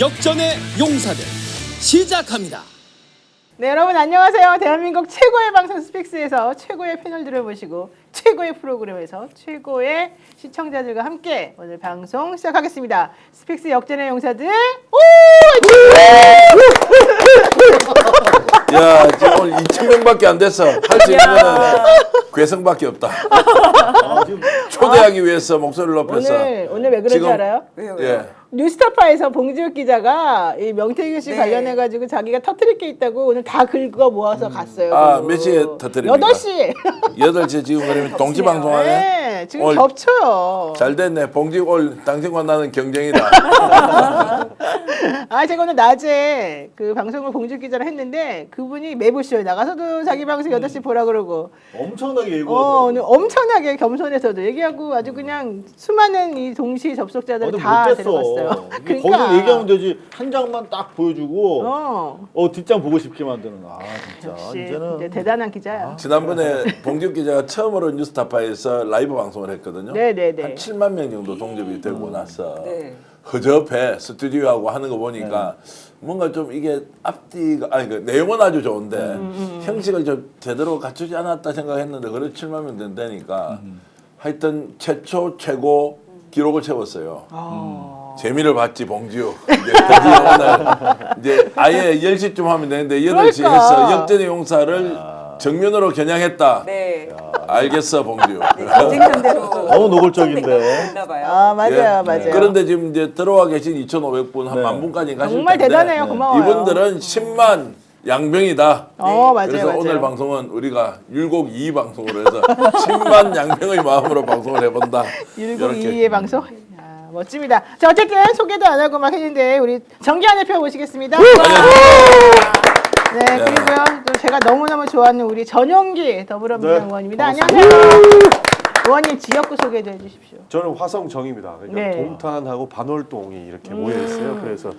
역전의 용사들 시작합니다. 네, 여러분 안녕하세요. 대한민국 최고의 방송 스픽스에서 최고의 패널들을 모시고 최고의 프로그램에서 최고의 시청자들과 함께 오늘 방송 시작하겠습니다. 스픽스 역전의 용사들 야, 지금 오늘 2,000명밖에 안 됐어. 할 수 있는 거는 괴성밖에 없다. 초대하기 위해서 목소리를 높여서. 오늘 왜 그런지 지금, 알아요? 왜요? 예. 뉴스타파에서 봉지욱 기자가 이 명태균 씨 네. 관련해가지고 자기가 터뜨릴 게 있다고 오늘 다 긁어 모아서 갔어요. 아, 몇 시에 터뜨립니까? 8시. 8시 지금 그러면 동시방송하네. 네, 지금 오늘 겹쳐요. 잘 됐네. 봉지 올 당신과 나는 경쟁이다. 아, 제가 오늘 낮에 그 방송을 봉지욱 기자랑 했는데 그분이 매부쇼에 나가서도 자기 방송 8시 보라 그러고 엄청나게 예고하더라고요. 오늘 엄청나게 겸손해서도 얘기하고 아주 그냥 수많은 이 동시 접속자들을 다 데려갔어요. 거기서 얘기하면 되지. 한 장만 딱 보여주고 뒷장 보고 싶게 만드는. 아 진짜 역시 이제는 이제 대단한 기자야. 지난번에 봉지욱 기자가 처음으로 뉴스타파에서 라이브 방송을 했거든요. 네네네. 한 7만 명 정도 동접이 되고 나서 네. 허접해 스튜디오하고 하는 거 보니까 뭔가 좀 이게 앞뒤가 아니 그 내용은 아주 좋은데 형식을 좀 제대로 갖추지 않았다 생각했는데 그래 7만 명 된다니까 하여튼 최고 기록을 채웠어요. 재미를 봤지 봉지욱. 이제 드디어 오늘 이제 아예 10시쯤 하면 되는데 8시 그러니까. 해서 역전의 용사를 정면으로 겨냥했다. 네. 알겠어 봉지욱. 경쟁 상대로 너무 노골적인데. 있나 봐요. 아 맞아요, 예. 맞아요. 그런데 지금 이제 들어와 계신 2,500분 한 네. 만 분까지 가실 정말 텐데 대단해요. 고마워요. 이분들은 10만 양병이다. 맞아요, 그래서 맞아요. 오늘 방송은 우리가 율곡 2 방송으로 해서 10만 양병의 마음으로 방송을 해본다. 102의 방송? 야, 멋집니다. 자, 어쨌든 소개도 안 하고 막 했는데 우리 정기환 대표 모시겠습니다. 네, 그리고요. 또 제가 너무너무 좋아하는 우리 전용기 더불어민주당 네, 의원입니다. 반갑습니다. 안녕하세요. 의원님 지역구 소개도 해주십시오. 저는 화성정입니다. 그러니까 네. 동탄하고 반월동이 이렇게 모여 있어요. 그래서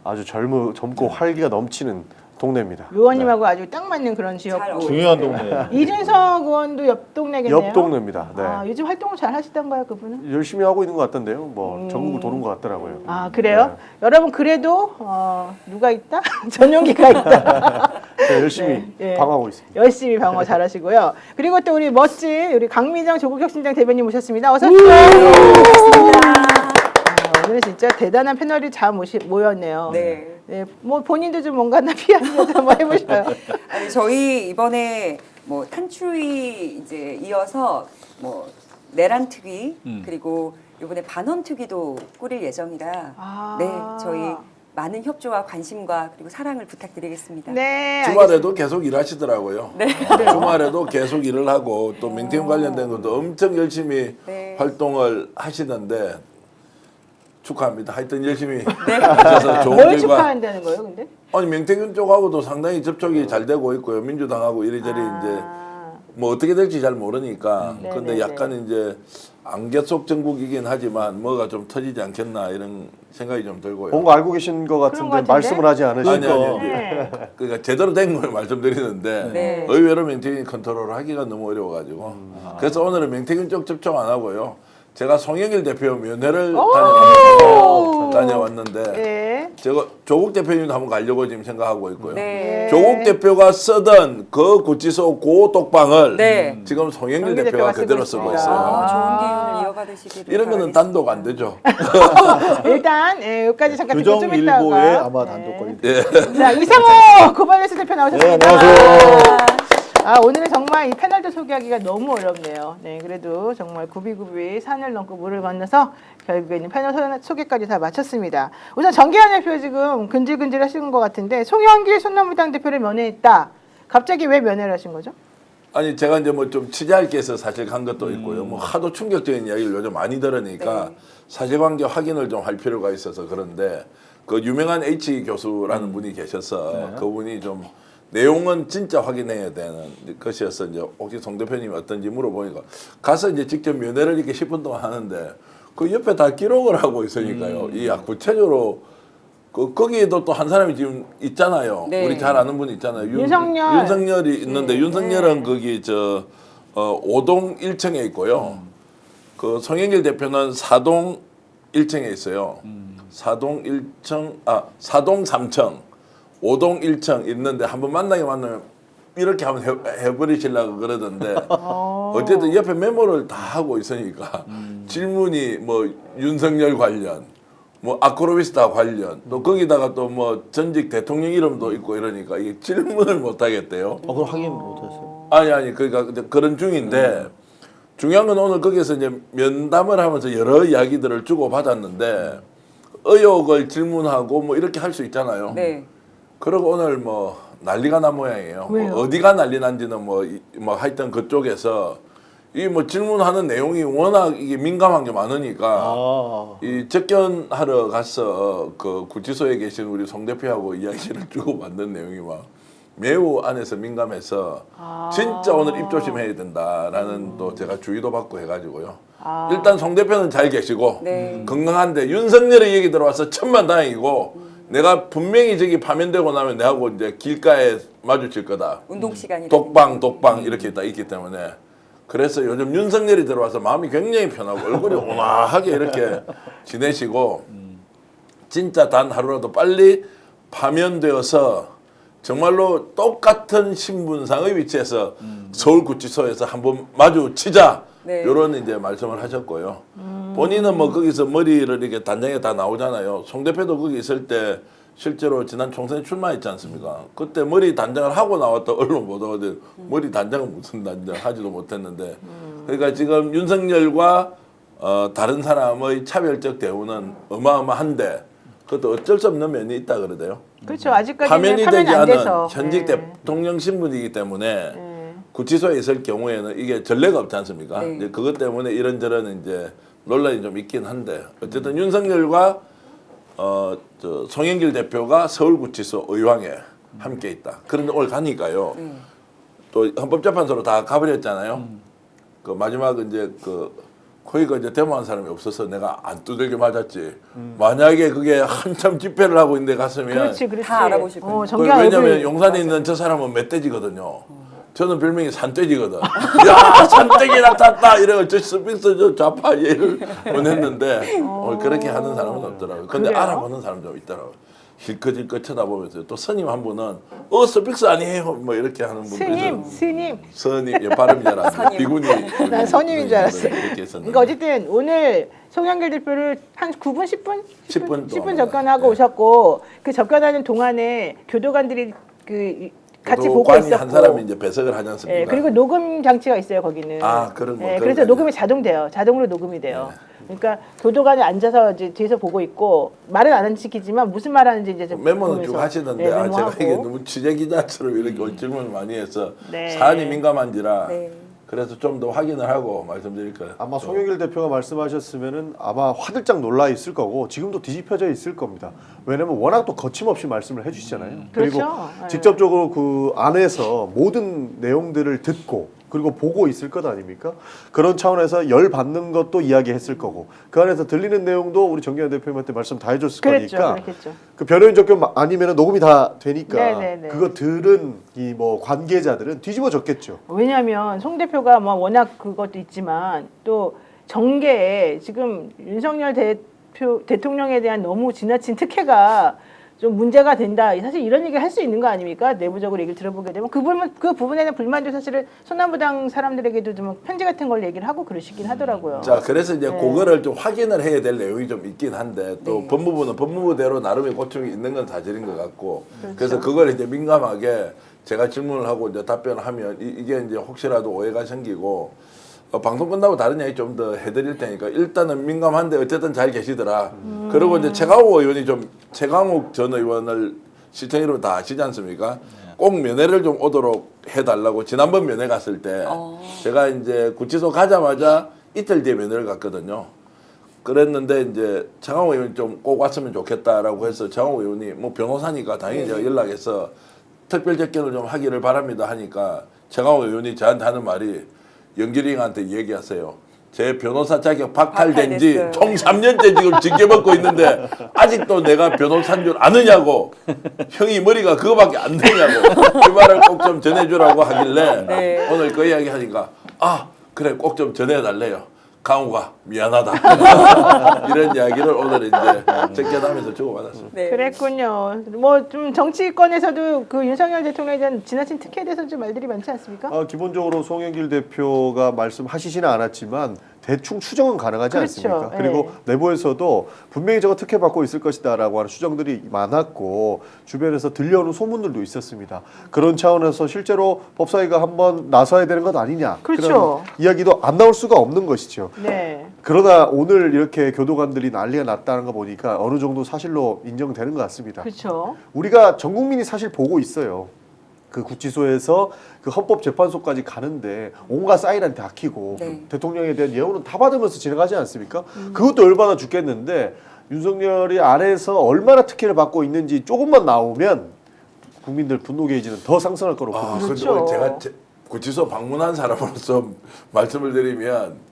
아주 젊고 활기가 넘치는 동네입니다. 의원님하고 아주 딱 맞는 그런 지역구. 중요한 동네. 이준석 의원도 옆 동네겠네요. 옆 동네입니다. 네. 아, 요즘 활동을 잘 하시던가요, 그분은? 열심히 하고 있는 것 같던데요. 뭐 전국을 도는 것 같더라고요. 아, 그래요? 여러분 그래도 누가 있다? 전용기가 있다. 네, 열심히 네, 예. 방어하고 있습니다. 열심히 방어 잘하시고요. 그리고 또 우리 멋진 우리 강미정 조국혁신당 대변인 모셨습니다. 어서 오세요. 오늘 진짜 대단한 패널이 잘 모였네요. 네. 네, 뭐 본인도 좀 뭔가 나 피하면서 한번 해보셔요. 아니, 저희 이번에 뭐 탄추위 이제 이어서 뭐 내란특위 그리고 이번에 반원특위도 꾸릴 예정이라 네 저희 많은 협조와 관심과 그리고 사랑을 부탁드리겠습니다. 네. 주말에도 계속 일하시더라고요. 주말에도 계속 일을 하고 또 맹태균 관련된 것도 엄청 열심히 네. 활동을 하시던데 축하합니다. 하여튼 열심히 하셔서 좋은 뭘 결과. 축하한다는 거예요, 근데? 아니 명태균 쪽하고도 상당히 접촉이 잘 되고 있고요. 민주당하고 이리저리 이제 뭐 어떻게 될지 잘 모르니까. 네, 근데 네, 약간 이제 안개 속 정국이긴 하지만 뭐가 좀 터지지 않겠나 이런 생각이 좀 들고요. 뭔가 알고 계신 것 그런 같은데 것 같은데? 말씀을 하지 않으시니까. 아니. 네. 그러니까 제대로 된 걸 말씀드리는데 네. 의외로 명태균 컨트롤을 하기가 너무 어려워가지고 그래서 오늘은 명태균 쪽 접촉 안 하고요. 제가 송영길 대표 면회를 다녀왔는데 네. 제가 조국 대표님도 한번 가려고 지금 생각하고 있고요. 네. 조국 대표가 쓰던 그 구치소 고독방을 네. 지금 송영길 송영길 대표가 대표가 그대로 쓰고 쓰고 있습니다. 있어요. 좋은 기운을 이어받으시기를 이런 거는 바라겠습니다. 단독 안 되죠. 일단 여기까지 잠깐 듣고 좀 규정일보의 있다가 아마 네. 단독거리. 자, 이상호 고발뉴스 대표 나오셨습니다. 네, 안녕하세요. 오늘은 정말 이 패널도 소개하기가 너무 어렵네요. 네, 그래도 정말 굽이굽이 산을 넘고 물을 건너서 결국에는 패널 소개까지 다 마쳤습니다. 우선 정기환 대표 지금 근질근질 하시는 것 같은데 송영길 손나무당 대표를 면회했다. 갑자기 왜 면회를 하신 거죠? 아니 제가 이제 뭐 좀 취재할 게 있어 사실 간 것도 있고요. 뭐 하도 충격적인 이야기를 요즘 많이 들으니까 사실관계 확인을 좀 할 필요가 있어서 그런데 그 유명한 H 교수라는 분이 계셔서 그분이 좀 내용은 진짜 확인해야 되는 것이어서 이제 혹시 송 대표님이 어떤지 물어보니까 가서 이제 직접 면회를 이렇게 10분 동안 하는데 그 옆에 다 기록을 하고 있으니까요. 이 구체적으로 거기에도 또 한 사람이 지금 있잖아요. 네. 우리 잘 아는 분 있잖아요. 윤석열. 윤석열이 있는데 네. 윤석열은 거기 5동 1층에 있고요. 그 송영길 대표는 4동 1층에 있어요. 4동 1층, 4동 3층, 5동 1층 있는데 한번 만나면 이렇게 한번 해버리시려고 그러던데 어쨌든 옆에 메모를 다 하고 있으니까 질문이 뭐 윤석열 관련, 뭐 아크로비스타 관련, 또 거기다가 또 뭐 전직 대통령 이름도 있고 이러니까 이게 질문을 못 하겠대요. 그걸 확인 못했어요. 아니 그러니까 그런 중인데 중요한 건 오늘 거기서 이제 면담을 하면서 여러 이야기들을 주고 받았는데 의혹을 질문하고 뭐 이렇게 할 수 있잖아요. 네. 그리고 오늘 뭐 난리가 난 모양이에요. 왜요? 뭐 어디가 난리 난지는 뭐 하여튼 그쪽에서 이 뭐 질문하는 내용이 워낙 이게 민감한 게 많으니까 이 접견하러 가서 그 구치소에 계신 우리 송 대표하고 이야기를 주고 받는 내용이 막 매우 안에서 민감해서 진짜 오늘 입조심해야 된다라는 또 제가 주의도 받고 해가지고요. 일단 송 대표는 잘 계시고 네. 건강한데 윤석열의 얘기 들어와서 천만다행이고 내가 분명히 저기 파면되고 나면 내하고 이제 길가에 마주칠 거다. 운동 시간이 독방 이렇게 딱 있기 때문에 그래서 요즘 윤석열이 들어와서 마음이 굉장히 편하고 얼굴이 온화하게 이렇게 지내시고 진짜 단 하루라도 빨리 파면되어서 정말로 똑같은 신분상의 위치에서 서울구치소에서 한번 마주치자. 네. 이런 이제 말씀을 하셨고요. 본인은 뭐 거기서 머리를 이렇게 단장에 다 나오잖아요. 송 대표도 거기 있을 때 실제로 지난 총선에 출마했지 않습니까? 그때 머리 단장을 하고 나왔다 언론 보도거든. 머리 단장은 무슨 단장 하지도 못했는데. 그러니까 지금 윤석열과 다른 사람의 차별적 대우는 어마어마한데 그것도 어쩔 수 없는 면이 있다 그러대요. 그렇죠. 아직까지는 파면이 되지 파면 안 않은 돼서. 현직 네. 대통령 신분이기 때문에 구치소에 있을 경우에는 이게 전례가 없지 않습니까? 네. 이제 그것 때문에 이런저런 이제 논란이 좀 있긴 한데 어쨌든 윤석열과 저 송영길 대표가 서울구치소 의왕에 함께 있다. 그런데 오늘 가니까요. 또 헌법재판소로 다 가버렸잖아요. 그 마지막 이제 거기가 이제 데모한 사람이 없어서 내가 안 두들겨 맞았지. 만약에 그게 한참 집회를 하고 있는데 갔으면 그렇지. 다 알아보실 거예요. 정기한 왜냐면 얼굴. 용산에 있는 저 사람은 멧돼지거든요. 저는 별명이 산돼지거든. 야 산돼지 나탔다 이래가 저 스픽스 저 좌파 얘를 보냈는데 그렇게 하는 사람은 없더라고요. 근데 그래요? 알아보는 사람 좀 있더라고요. 힐끗힐끗 쳐다보면서 또 스님 한 분은 스픽스 아니에요 뭐 이렇게 하는 분도 있어요. 스님. 스님 예, 발음이 잘 안 돼. 비구니. 난 선임인 줄 알았어요. 이렇게 했었는데. 그러니까 어쨌든 오늘 송영길 대표를 한 9분, 10분? 10분 동안 접견하고 네. 오셨고 그 접견하는 동안에 교도관들이 같이 보고 관이 있었고 한 사람이 이제 배석을 하지 않습니까? 예, 그리고 녹음 장치가 있어요 거기는. 그런 거. 예, 그런 그래서 거 녹음이 자동돼요. 자동으로 녹음이 돼요. 그러니까 교도관이 앉아서 이제 뒤에서 보고 있고 말은 안 시키지만 무슨 말하는지 이제 좀 메모는 쭉 보면서, 하시던데 네, 제가 메모하고. 이게 너무 취재 기자처럼 이렇게 질문을 많이 해서 네. 사안이 민감한지라 네. 그래서 좀 더 확인을 하고 말씀드릴 거예요. 아마 송영길 대표가 말씀하셨으면은 아마 화들짝 놀라 있을 거고 지금도 뒤집혀져 있을 겁니다. 왜냐면 워낙 또 거침없이 말씀을 해주시잖아요. 그리고 그렇죠. 네. 직접적으로 그 안에서 모든 내용들을 듣고 그리고 보고 있을 것 아닙니까? 그런 차원에서 열 받는 것도 이야기했을 거고 그 안에서 들리는 내용도 우리 정기현 대표님한테 말씀 다 해줬을 그랬죠, 거니까 그랬겠죠. 그 변호인 접견 아니면 녹음이 다 되니까 네네네. 그거 들은 이 뭐 관계자들은 뒤집어졌겠죠. 왜냐하면 송 대표가 뭐 워낙 그것도 있지만 또 정계에 지금 윤석열 대통령에 대한 너무 지나친 특혜가 좀 문제가 된다. 사실 이런 얘기 할 수 있는 거 아닙니까? 내부적으로 얘기를 들어보게 되면 그 부분에 대한 불만도 사실은 소나무당 사람들에게도 좀 편지 같은 걸 얘기를 하고 그러시긴 하더라고요. 자, 그래서 이제 네. 그거를 좀 확인을 해야 될 내용이 좀 있긴 한데 또 법무부는 법무부대로 나름의 고충이 있는 건 사실인 것 같고 그래서 그걸 이제 민감하게 제가 질문을 하고 이제 답변을 하면 이게 이제 혹시라도 오해가 생기고 방송 끝나고 다른 이야기 좀 더 해드릴 테니까 일단은 민감한데 어쨌든 잘 계시더라. 그리고 이제 최강욱 의원이 최강욱 전 의원을 시청률로 다 아시지 않습니까? 꼭 면회를 좀 오도록 해달라고 지난번 면회 갔을 때 제가 이제 구치소 가자마자 이틀 뒤에 면회를 갔거든요. 그랬는데 이제 최강욱 의원이 좀 꼭 왔으면 좋겠다라고 해서 최강욱 의원이 뭐 변호사니까 당연히 제가 연락해서 특별 접견을 좀 하기를 바랍니다 하니까 최강욱 의원이 저한테 하는 말이 영길이한테 얘기하세요. 제 변호사 자격 박탈된 지 박탈됐어요. 총 3년째 지금 징계받고 있는데 아직도 내가 변호사인 줄 아느냐고 형이 머리가 그거밖에 안 되냐고 그 말을 꼭 좀 전해주라고 하길래 네. 오늘 그 이야기 하니까 그래 꼭 좀 전해달래요. 강우가 미안하다 이런 이야기를 오늘 이제 적견하면서 주고받았습니다. 네. 그랬군요. 뭐 좀 정치권에서도 그 윤석열 대통령에 대한 지나친 특혜에 대해서 좀 말들이 많지 않습니까? 기본적으로 송영길 대표가 말씀하시지는 않았지만 대충 추정은 가능하지 그렇죠. 않습니까? 예. 그리고 내부에서도 분명히 저거 특혜받고 있을 것이다라고 하는 추정들이 많았고 주변에서 들려오는 소문들도 있었습니다. 그런 차원에서 실제로 법사위가 한번 나서야 되는 것 아니냐 그렇죠. 그런 이야기도 안 나올 수가 없는 것이죠. 네. 그러나 오늘 이렇게 교도관들이 난리가 났다는 거 보니까 어느 정도 사실로 인정되는 것 같습니다. 그렇죠. 우리가 전 국민이 사실 보고 있어요. 그 구치소에서 그 헌법재판소까지 가는데 온갖 사인은 다 키고 네. 대통령에 대한 예우는 다 받으면서 진행하지 않습니까? 그것도 열받아 죽겠는데 윤석열이 안에서 얼마나 특혜를 받고 있는지 조금만 나오면 국민들 분노 게이지는 더 상승할 거로 보입니다. 그렇죠. 근데 제가 구치소 방문한 사람으로서 말씀을 드리면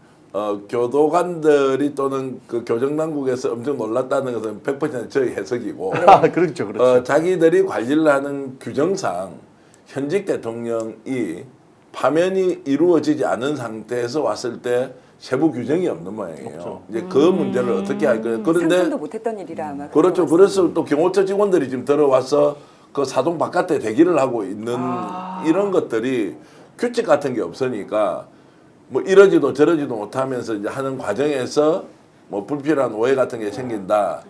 교도관들이 또는 그 교정당국에서 엄청 놀랐다는 것은 100% 저희 해석이고 그렇죠, 그렇죠. 자기들이 관리를 하는 규정상 현직 대통령이 파면이 이루어지지 않은 상태에서 왔을 때 세부 규정이 없는 모양이에요. 이제 그 문제를 어떻게 할 거예요? 그런데 상상도 못했던 일이라 아마. 그렇죠. 그래서 또 경호처 직원들이 지금 들어와서 그 사동 바깥에 대기를 하고 있는 이런 것들이 규칙 같은 게 없으니까 뭐 이러지도 저러지도 못하면서 이제 하는 과정에서 뭐 불필요한 오해 같은 게 생긴다.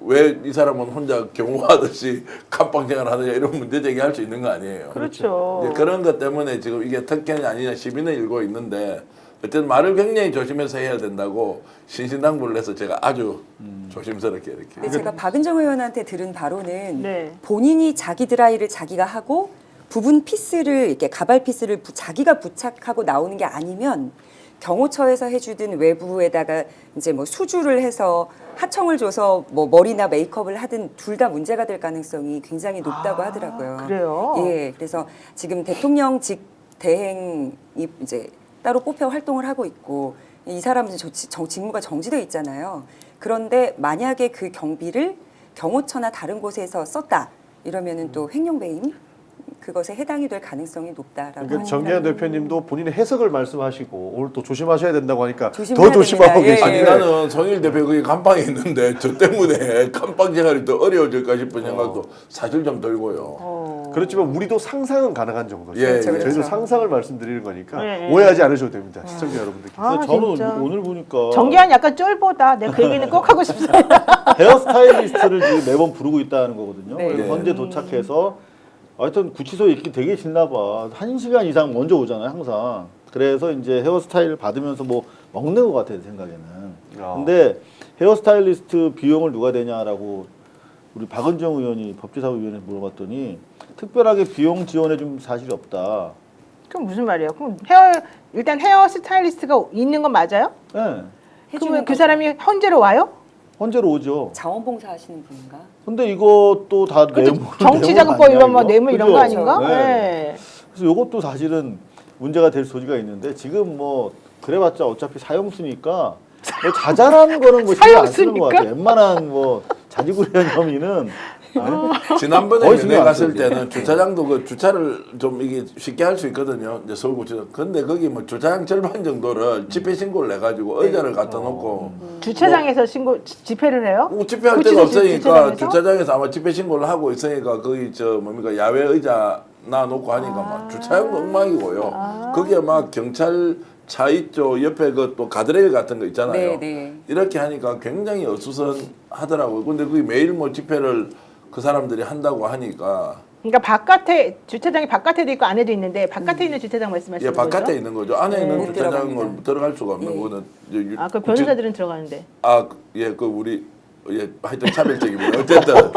왜 이 사람은 혼자 경호하듯이 감방생활 하느냐 이런 문제 제기할 수 있는 거 아니에요. 그렇죠. 이제 그런 것 때문에 지금 이게 특권이 아니냐 시비는 일고 있는데 어쨌든 말을 굉장히 조심해서 해야 된다고 신신당부를 해서 제가 아주 조심스럽게 이렇게. 근데 제가 박은정 의원한테 들은 바로는 네. 본인이 자기 드라이를 자기가 하고 부분 피스를 이렇게 가발 피스를 자기가 부착하고 나오는 게 아니면 경호처에서 해주든 외부에다가 이제 뭐 수주를 해서 하청을 줘서 뭐 머리나 메이크업을 하든 둘 다 문제가 될 가능성이 굉장히 높다고 하더라고요. 그래요? 예, 그래서 지금 대통령직 대행이 이제 따로 뽑혀 활동을 하고 있고 이 사람은 직무가 정지돼 있잖아요. 그런데 만약에 그 경비를 경호처나 다른 곳에서 썼다 이러면은 또 횡령배임 그것에 해당이 될 가능성이 높다라고. 그러니까 정기현 대표님도 본인의 해석을 말씀하시고 오늘 또 조심하셔야 된다고 하니까 조심해야 더 조심하고 됩니다. 예, 계시네요. 아니 나는 성일 대표 거기 감방에 있는데 저 때문에 감방 생활이 더 어려워질까 싶은 생각도 사실 좀 들고요. 그렇지만 우리도 상상은 가능한 정도죠. 예, 그렇죠, 저희도 그렇죠. 상상을 말씀드리는 거니까 예, 예. 오해하지 않으셔도 됩니다. 시청자 여러분들께. 근데 저는 진짜. 오늘 보니까 정기한 약간 쫄보다. 내가 그 얘기는 꼭 하고 싶습니다. 헤어스타일리스트를 지금 매번 부르고 있다는 거거든요. 네. 그래서 현재 도착해서 하여튼 구치소에 있기 되게 싫나 봐. 1시간 이상 먼저 오잖아요, 항상. 그래서 이제 헤어스타일을 받으면서 뭐 먹는 것 같아요, 생각에는. 근데 헤어스타일리스트 비용을 누가 대냐라고 우리 박은정 의원이 법제사위원회에 물어봤더니 특별하게 비용 지원해 준 사실이 없다. 그럼 무슨 말이에요? 그럼 일단 헤어 스타일리스트가 있는 건 맞아요? 네. 그러면 그 사람이 헌재로 와요? 헌재로 오죠. 자원봉사 하시는 분인가? 근데 이것도 다 뇌물. 정치자금법 뇌물 위반 뭐 아니야, 뇌물 이런 이거? 거 아닌가? 그죠? 네. 그래서 이것도 사실은 문제가 될 소지가 있는데 지금 뭐 그래봤자 어차피 사형수니까 뭐 자잘한 거는 뭐 신경 안 쓰는 것 같아요. 웬만한 뭐 자지구레한 혐의는 지난번에 거의 면회 신경 안 갔을 쓰죠. 때는 주차장도 그 주차를 좀 이게 쉽게 할 수 있거든요. 이제 서울구치소. 근데 거기 뭐 주차장 절반 정도를 집회 신고를 해가지고 의자를 갖다 놓고 주차장에서 집회를 해요? 뭐 집회할 구치소 데가 없으니까 주차장에서? 주차장에서 아마 집회 신고를 하고 있으니까 거기 저 뭡니까 야외 의자 놔놓고 하니까 막 주차장도 엉망이고요. 거기에 막 경찰 차 있죠. 옆에 그 또 가드레일 같은 거 있잖아요. 네, 네. 이렇게 하니까 굉장히 어수선하더라고요. 근데 그게 매일 뭐 집회를 그 사람들이 한다고 하니까 그러니까 바깥에 주차장이 바깥에도 있고 안에도 있는데 바깥에 있는 주차장 말씀하시는 예, 거죠? 바깥에 있는 거죠. 안에 있는 못 주차장을 들어갑니다. 들어갈 수가 없는 거는 이제 그 변호사들은 들어가는데. 그 우리 하여튼 차별적입니다. 어쨌든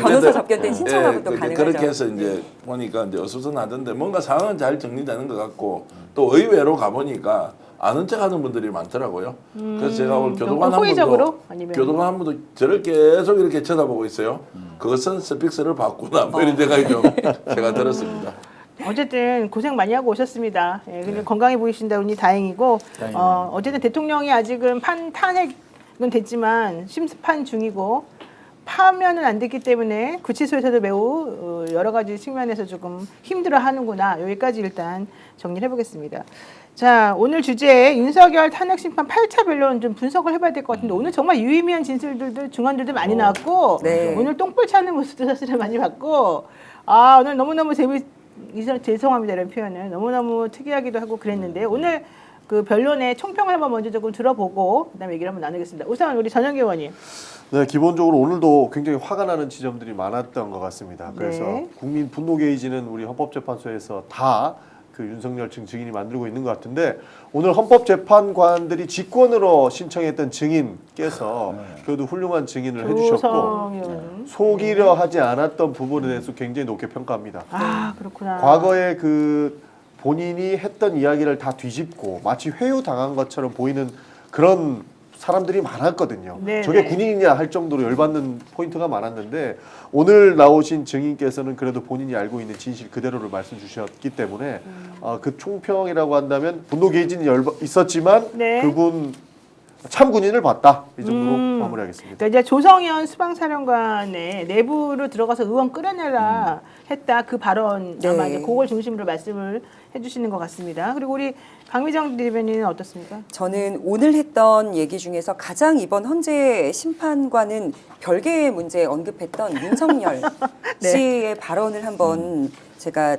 변호사 접견 때 신청하고 또 가능하죠. 그렇게 해서 이제 보니까 이제 어수선하던데 뭔가 상황은 잘 정리되는 것 같고 또 의외로 가보니까 아는 척하는 분들이 많더라고요. 그래서 제가 오늘 교도관 한 호의적으로? 분도 아니면 교도관 한 분도 저를 계속 이렇게 쳐다보고 있어요. 그것은 스픽스를 봤구나. 뭐 이런 생각이 좀 제가 들었습니다. 어쨌든 고생 많이 하고 오셨습니다. 예, 근데 건강해 보이신다 보니 다행이고 어쨌든 대통령이 아직은 탄핵은 됐지만 심판 중이고 파면은 안 됐기 때문에 구치소에서도 매우 여러 가지 측면에서 조금 힘들어하는구나. 여기까지 일단 정리를 해보겠습니다. 자, 오늘 주제 윤석열 탄핵 심판 8차 변론 좀 분석을 해봐야 될 것 같은데 오늘 정말 유의미한 진술들도 중환들도 많이 나왔고 네. 오늘 똥볼 차는 모습도 사실은 많이 봤고 오늘 너무너무 죄송합니다 이런 표현을 너무너무 특이하기도 하고 그랬는데 오늘 그 변론의 총평을 한번 먼저 조금 들어보고 그다음에 얘기를 한번 나누겠습니다. 우선 우리 전영기 의원님. 네, 기본적으로 오늘도 굉장히 화가 나는 지점들이 많았던 것 같습니다. 그래서 네. 국민 분노 게이지는 우리 헌법재판소에서 다 그 윤석열 측 증인이 만들고 있는 것 같은데 오늘 헌법재판관들이 직권으로 신청했던 증인께서 그래도 훌륭한 증인을 해주셨고 조성 의원. 속이려 하지 않았던 부분에 대해서 굉장히 높게 평가합니다. 그렇구나. 과거에 그 본인이 했던 이야기를 다 뒤집고 마치 회유당한 것처럼 보이는 그런 사람들이 많았거든요. 네네. 저게 군인이냐 할 정도로 열받는 포인트가 많았는데 오늘 나오신 증인께서는 그래도 본인이 알고 있는 진실 그대로를 말씀 주셨기 때문에 그 총평이라고 한다면 분노 게이지는 있었지만 네. 그분 참 군인을 봤다. 이 정도로 마무리하겠습니다. 그러니까 이제 조성현 수방사령관의 내부로 들어가서 의원 끌어내라 했다 그 발언 네. 아마 이제 그걸 중심으로 말씀을 해주시는 것 같습니다. 그리고 우리 강미정 대변인은 어떻습니까? 저는 오늘 했던 얘기 중에서 가장 이번 헌재 심판과는 별개의 문제 언급했던 윤석열 네. 씨의 발언을 한번 제가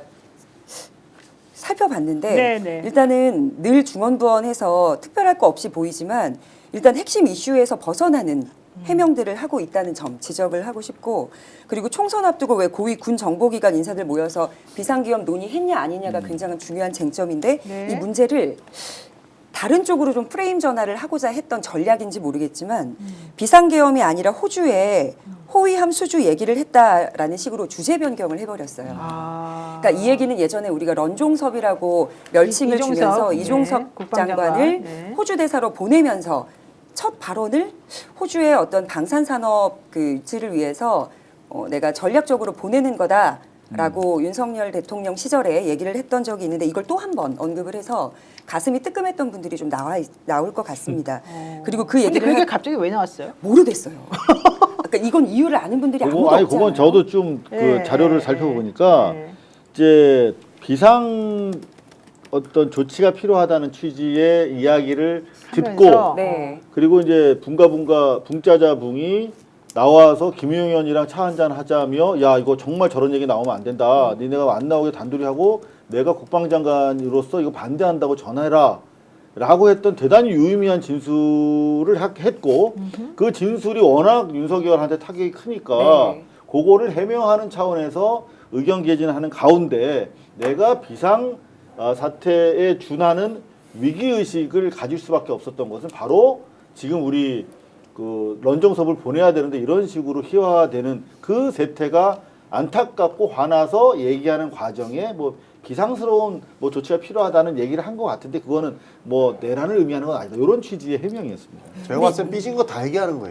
살펴봤는데 네, 네. 일단은 늘 중언부언해서 특별할 거 없이 보이지만 일단 핵심 이슈에서 벗어나는 해명들을 하고 있다는 점 지적을 하고 싶고 그리고 총선 앞두고 왜 고위 군 정보기관 인사들 모여서 비상기업 논의했냐 아니냐가 굉장히 중요한 쟁점인데 네. 이 문제를 다른 쪽으로 좀 프레임 전환을 하고자 했던 전략인지 모르겠지만 비상계엄이 아니라 호주에 호위함 수주 얘기를 했다라는 식으로 주제 변경을 해버렸어요. 그러니까 이 얘기는 예전에 우리가 런종섭이라고 멸칭을 이종섭, 주면서 네, 이종섭 국방장관, 장관을 네. 호주 대사로 보내면서 첫 발언을 호주의 어떤 방산산업 그 유치를 위해서 내가 전략적으로 보내는 거다라고 윤석열 대통령 시절에 얘기를 했던 적이 있는데 이걸 또 한 번 언급을 해서 가슴이 뜨끔했던 분들이 좀 나올 것 같습니다. 그리고 그 근데 얘기를 그게 갑자기 왜 나왔어요? 모르겠어요. 그러니까 이건 이유를 아는 분들이 아무도 아니 없잖아요. 그건 저도 좀 그 네, 자료를 네, 살펴보니까 네. 이제 비상 어떤 조치가 필요하다는 취지의 이야기를 듣고 하면서 네. 그리고 이제 붕짜자붕이 나와서 김용현 의원이랑 차 한잔 하자며 야 이거 정말 저런 얘기 나오면 안 된다. 니네가 안 나오게 단둘이 하고 내가 국방장관으로서 이거 반대한다고 전해라. 라고 했던 대단히 유의미한 진술을 했고 그 진술이 워낙 윤석열한테 타격이 크니까 네. 그거를 해명하는 차원에서 의견 개진하는 가운데 내가 비상 사태에 준하는 위기의식을 가질 수밖에 없었던 것은 바로 지금 우리 그 런정섭을 보내야 되는데 이런 식으로 희화화되는 그 세태가 안타깝고 화나서 얘기하는 과정에 뭐 비상스러운 뭐 조치가 필요하다는 얘기를 한 것 같은데 그거는 뭐 내란을 의미하는 건 아니다. 이런 취지의 해명이었습니다. 제가 봤을 때 삐진 거 다 얘기하는 거예요.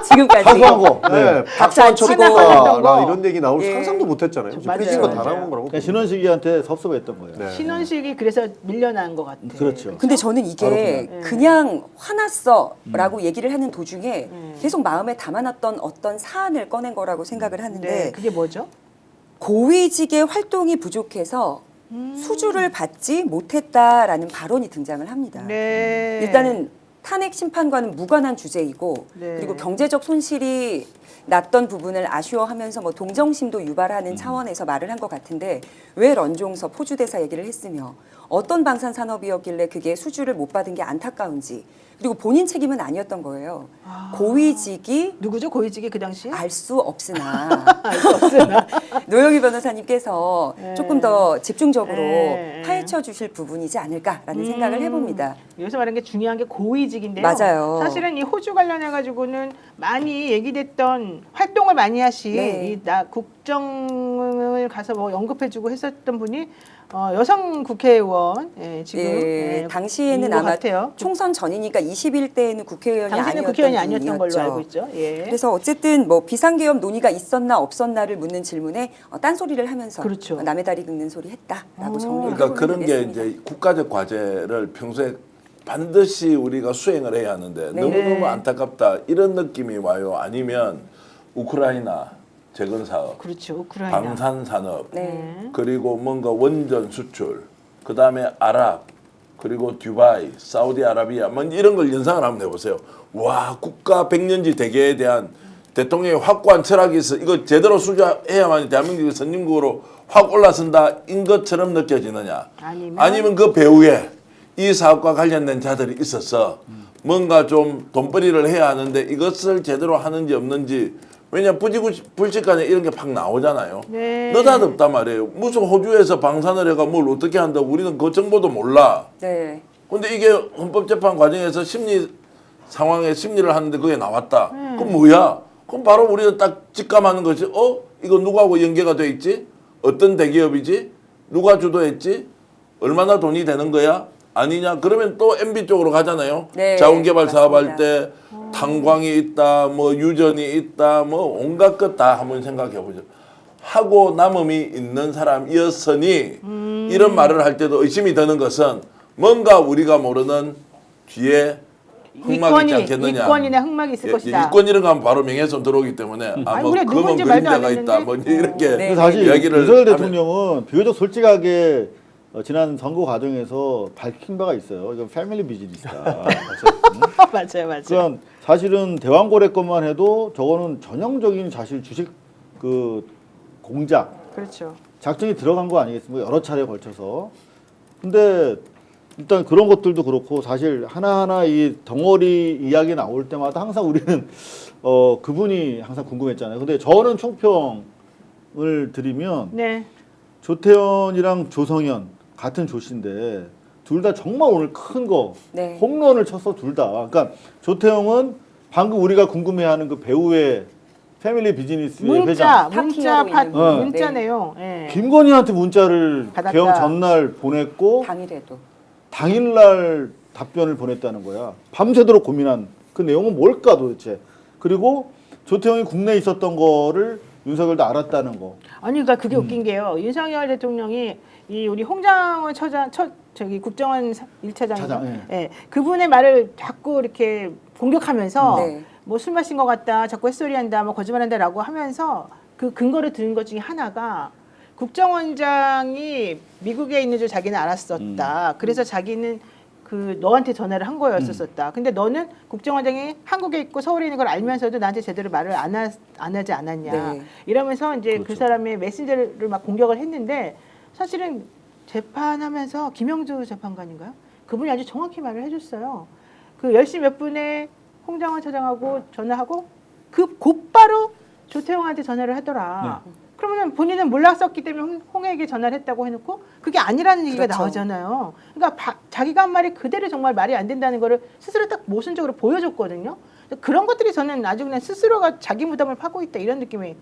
지금까지 사소한 거. 네, 박수 안 박수 안 치고 쳐도 했던 거. 이런 얘기 나올 예. 상상도 못했잖아요. 맞아요, 삐진 거 다 맞아요. 나온 거라고. 그냥 신원식이한테 섭섭했던 거예요. 네. 신원식이 그래서 밀려난 것 같아. 그렇죠. 근데 저는 바로 이게 그냥. 그냥 화났어라고 얘기를 하는 도중에 계속 마음에 담아놨던 어떤 사안을 꺼낸 거라고 생각을 하는데 네, 그게 뭐죠? 고위직의 활동이 부족해서 수주를 받지 못했다라는 발언이 등장을 합니다. 네. 일단은 탄핵 심판과는 무관한 주제이고 네. 그리고 경제적 손실이 났던 부분을 아쉬워하면서 뭐 동정심도 유발하는 차원에서 말을 한 것 같은데 왜 런종섭 호주대사 얘기를 했으며 어떤 방산산업이었길래 그게 수주를 못 받은 게 안타까운지 그리고 본인 책임은 아니었던 거예요. 고위직이 누구죠? 고위직이 그 당시에? 알 수 없으나 알 수 없으나. 노영희 변호사님께서 네. 조금 더 집중적으로 네. 파헤쳐 주실 부분이지 않을까라는 생각을 해봅니다. 여기서 말하는 게 중요한 게 고위직인데요. 맞아요. 사실은 이 호주 관련해 가지고는 많이 얘기됐던 활동을 많이 하신 네. 이 국정을 가서 뭐 언급해주고 했었던 분이 여성 국회의원 지금 예, 당시에는 인것 아마 같아요. 총선 전이니까 21대에는 국회의원이 당시는 아니었던 국회의원이 아니었던 걸로 분이었죠. 알고 있죠. 예. 그래서 어쨌든 뭐 비상계엄 논의가 있었나 없었나를 묻는 질문에 딴소리를 하면서 그렇죠. 남의 다리 긁는 소리 했다라고 정리를 그러니까 해보면 그런 게 되겠습니다. 이제 국가적 과제를 평소에 반드시 우리가 수행을 해야 하는데 네. 너무너무 안타깝다 이런 느낌이 와요. 아니면 우크라이나 재건 사업, 그렇죠. 우크라이나. 방산 산업, 네. 그리고 뭔가 원전 수출, 그 다음에 아랍, 그리고 듀바이, 사우디아라비아 뭐 이런 걸 연상을 한번 해보세요. 와, 국가 백년지 대계에 대한 대통령의 확고한 철학이 있어. 이거 제대로 수주해야만 대한민국이 선진국으로 확 올라선다인 것처럼 느껴지느냐. 아니면 그 배후에 이 사업과 관련된 자들이 있어서 뭔가 좀 돈벌이를 해야 하는데 이것을 제대로 하는지 없는지. 왜냐 불식간에 이런 게 팍 나오잖아요. 네. 느닷없단 말이에요. 무슨 호주에서 방산을 해가 뭘 어떻게 한다고 우리는 그 정보도 몰라. 네. 근데 이게 헌법재판 과정에서 심리 상황에 심리를 하는데 그게 나왔다. 그럼 뭐야? 그럼 바로 우리는 딱 직감하는 거지. 이거 누구하고 연계가 돼 있지? 어떤 대기업이지? 누가 주도했지? 얼마나 돈이 되는 거야? 아니냐? 그러면 또 MB 쪽으로 가잖아요. 네, 자원개발 사업할 맞습니다. 때 탄광이 있다, 뭐 유전이 있다, 뭐 온갖 것 다 한번 생각해 보죠. 하고 남음이 있는 사람이었으니 이런 말을 할 때도 의심이 드는 것은 뭔가 우리가 모르는 뒤에 흑막이 있지 않겠느냐. 이권이나 흑막이 있을 것이다. 이권 이런 거 하면 바로 명예훼손 들어오기 때문에 뭐 우리가 검은 누군지 말도 안 그림자가 있다, 뭐 이렇게 네. 근데 사실 이야기를 윤석열 하면- 대통령은 비교적 솔직하게 지난 선거 과정에서 밝힌 바가 있어요. 이건 패밀리 비즈니스다. 맞아요. 그러니까 사실은 대왕고래 것만 해도 저거는 전형적인 사실 주식 그 공작 그렇죠. 작전이 들어간 거 아니겠습니까? 여러 차례에 걸쳐서. 근데 일단 그런 것들도 그렇고 사실 하나하나 이 덩어리 이야기 나올 때마다 항상 우리는 그분이 항상 궁금했잖아요. 근데 저는 총평을 드리면 네. 조태현이랑 조성현 같은 조씨인데 둘 다 정말 오늘 큰 거 네. 홈런을 쳤어 둘 다. 그러니까 조태영은 방금 우리가 궁금해하는 그 배우의 패밀리 비즈니스의 회장 파티너로 있는 문자네요. 예. 김건희한테 문자를 받았다. 개헌 전날 보냈고 당일에도. 당일날 답변을 보냈다는 거야. 밤새도록 고민한 그 내용은 뭘까 도대체. 그리고 조태영이 국내에 있었던 거를 윤석열도 알았다는 거. 아니 그러니까 그게 웃긴 게요. 윤석열 대통령이 이 우리 홍장원 저기 국정원 1차장 차장, 예. 그분의 말을 자꾸 이렇게 공격하면서 네. 뭐 술 마신 것 같다, 자꾸 헛소리한다, 뭐 거짓말한다라고 하면서 그 근거를 들은 것 중에 하나가 국정원장이 미국에 있는 줄 자기는 알았었다. 그래서 자기는 그 너한테 전화를 한 거였었다. 근데 너는 국정원장이 한국에 있고 서울에 있는 걸 알면서도 나한테 제대로 말을 안 하지 않았냐. 네. 이러면서 이제 그 그렇죠. 사람의 메신저를 막 공격을 했는데 사실은 재판하면서 김영주 재판관인가요? 그분이 아주 정확히 말을 해줬어요. 그 10시 몇 분에 홍장원 차장하고 전화하고 그 곧바로 조태용한테 전화를 하더라. 그러면 본인은 몰랐었기 때문에 홍에게 전화를 했다고 해놓고 그게 아니라는 얘기가 그렇죠. 나오잖아요. 그러니까 자기가 한 말이 그대로 정말 말이 안 된다는 거를 스스로 딱 모순적으로 보여줬거든요. 그런 것들이 저는 아주 그냥 스스로가 자기 무덤을 파고 있다 이런 느낌이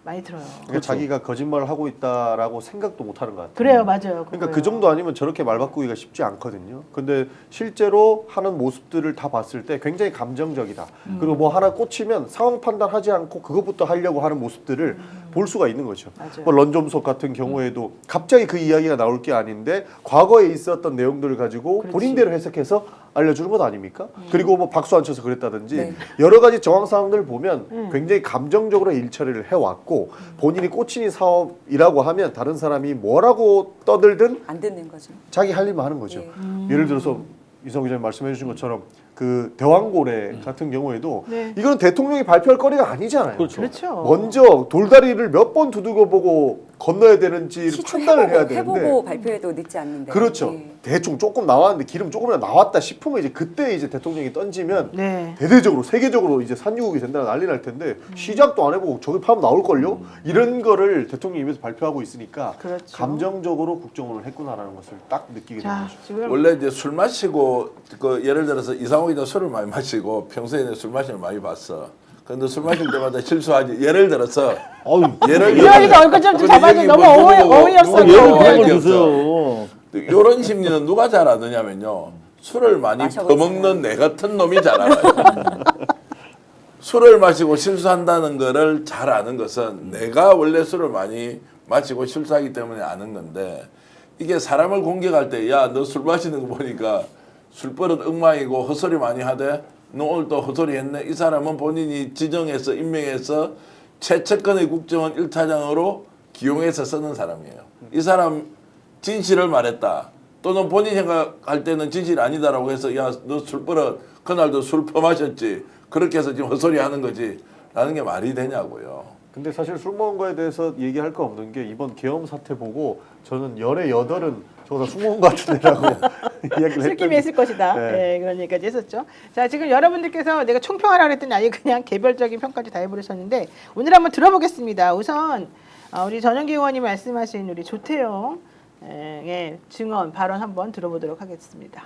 많이 들어요. 그러니까 자기가 거짓말을 하고 있다라고 생각도 못하는 것 같아요. 그래요, 맞아요. 그러니까 그거예요. 그 정도 아니면 저렇게 말 바꾸기가 쉽지 않거든요. 근데 실제로 하는 모습들을 다 봤을 때 굉장히 감정적이다. 그리고 뭐 하나 꽂히면 상황 판단하지 않고 그것부터 하려고 하는 모습들을 볼 수가 있는 거죠. 맞아요. 뭐 런점석 같은 경우에도 갑자기 그 이야기가 나올 게 아닌데 과거에 있었던 내용들을 가지고 그렇지. 본인대로 해석해서 알려주는 것 아닙니까? 그리고 뭐 박수 안 쳐서 그랬다든지 네. 여러 가지 정황 상황들을 보면 굉장히 감정적으로 일처리를 해왔고 본인이 꽂힌 이 사업이라고 하면 다른 사람이 뭐라고 떠들든 안 듣는 거죠. 자기 할 일만 하는 거죠. 네. 예를 들어서 이성 기자님 말씀해 주신 것처럼 그 대왕고래 같은 경우에도 네. 이건 대통령이 발표할 거리가 아니잖아요. 그렇죠. 먼저 돌다리를 몇 번 두들겨 보고 건너야 되는지를 판단을 해야 되는데 해보고 발표해도 늦지 않는데. 그렇죠. 네. 대충 조금 나왔는데 기름 조금이나 나왔다 싶으면 이제 그때 이제 대통령이 던지면 네. 대대적으로 세계적으로 이제 산유국이 된다는 난리 날 텐데 시작도 안 해보고 저기 파면 나올 걸요. 이런 거를 대통령이 입에서 발표하고 있으니까 그렇죠. 감정적으로 국정원을 했구나라는 것을 딱 느끼게 되는 자, 거죠. 지금 원래 이제 술 마시고 그 예를 들어서 이상욱이도 술을 많이 마시고 평소에는 술 마시는 걸 많이 봤어. 근데 술 마실 때마다 실수하지. 예를 들어서 어우, 예를 이야기가 얼굴 좀 근데 잡아줘. 여기 너무 뭐 누구 보고 어이없어. 누구 예를 보고 그런 걸 얘기 주세요. 이런 심리는 누가 잘 아느냐면요. 술을 많이 마셔보지 퍼먹는 내 같은 놈이 잘 알아요. 술을 마시고 실수한다는 거를 잘 아는 것은 내가 원래 술을 많이 마시고 실수하기 때문에 아는 건데 이게 사람을 공격할 때 야 너 술 마시는 거 보니까 술버릇 엉망이고 헛소리 많이 하대. 너 오늘 또 헛소리 했네. 이 사람은 본인이 지정해서 임명해서 최측근의 국정원 1차장으로 기용해서 쓰는 사람이에요. 이 사람 진실을 말했다. 또는 본인 생각할 때는 진실이 아니다라고 해서 야 너 술 버릇 그날도 술 퍼마셨지 그렇게 해서 지금 헛소리 하는 거지 라는 게 말이 되냐고요. 근데 사실 술 먹은 거에 대해서 얘기할 거 없는 게 이번 계엄 사태 보고 저는 열의 여덟은 저보다 술 먹은 거 같은데라고 이야기를 술김이 했을 것이다. 네. 네, 그런 얘기까지 했었죠. 자, 지금 여러분들께서 내가 총평하라 그랬더니 아니 그냥 개별적인 평까지 다 해버리셨는데 오늘 한번 들어보겠습니다. 우선 우리 전영기 의원이 말씀하신 우리 조태용의 증언 발언 한번 들어보도록 하겠습니다.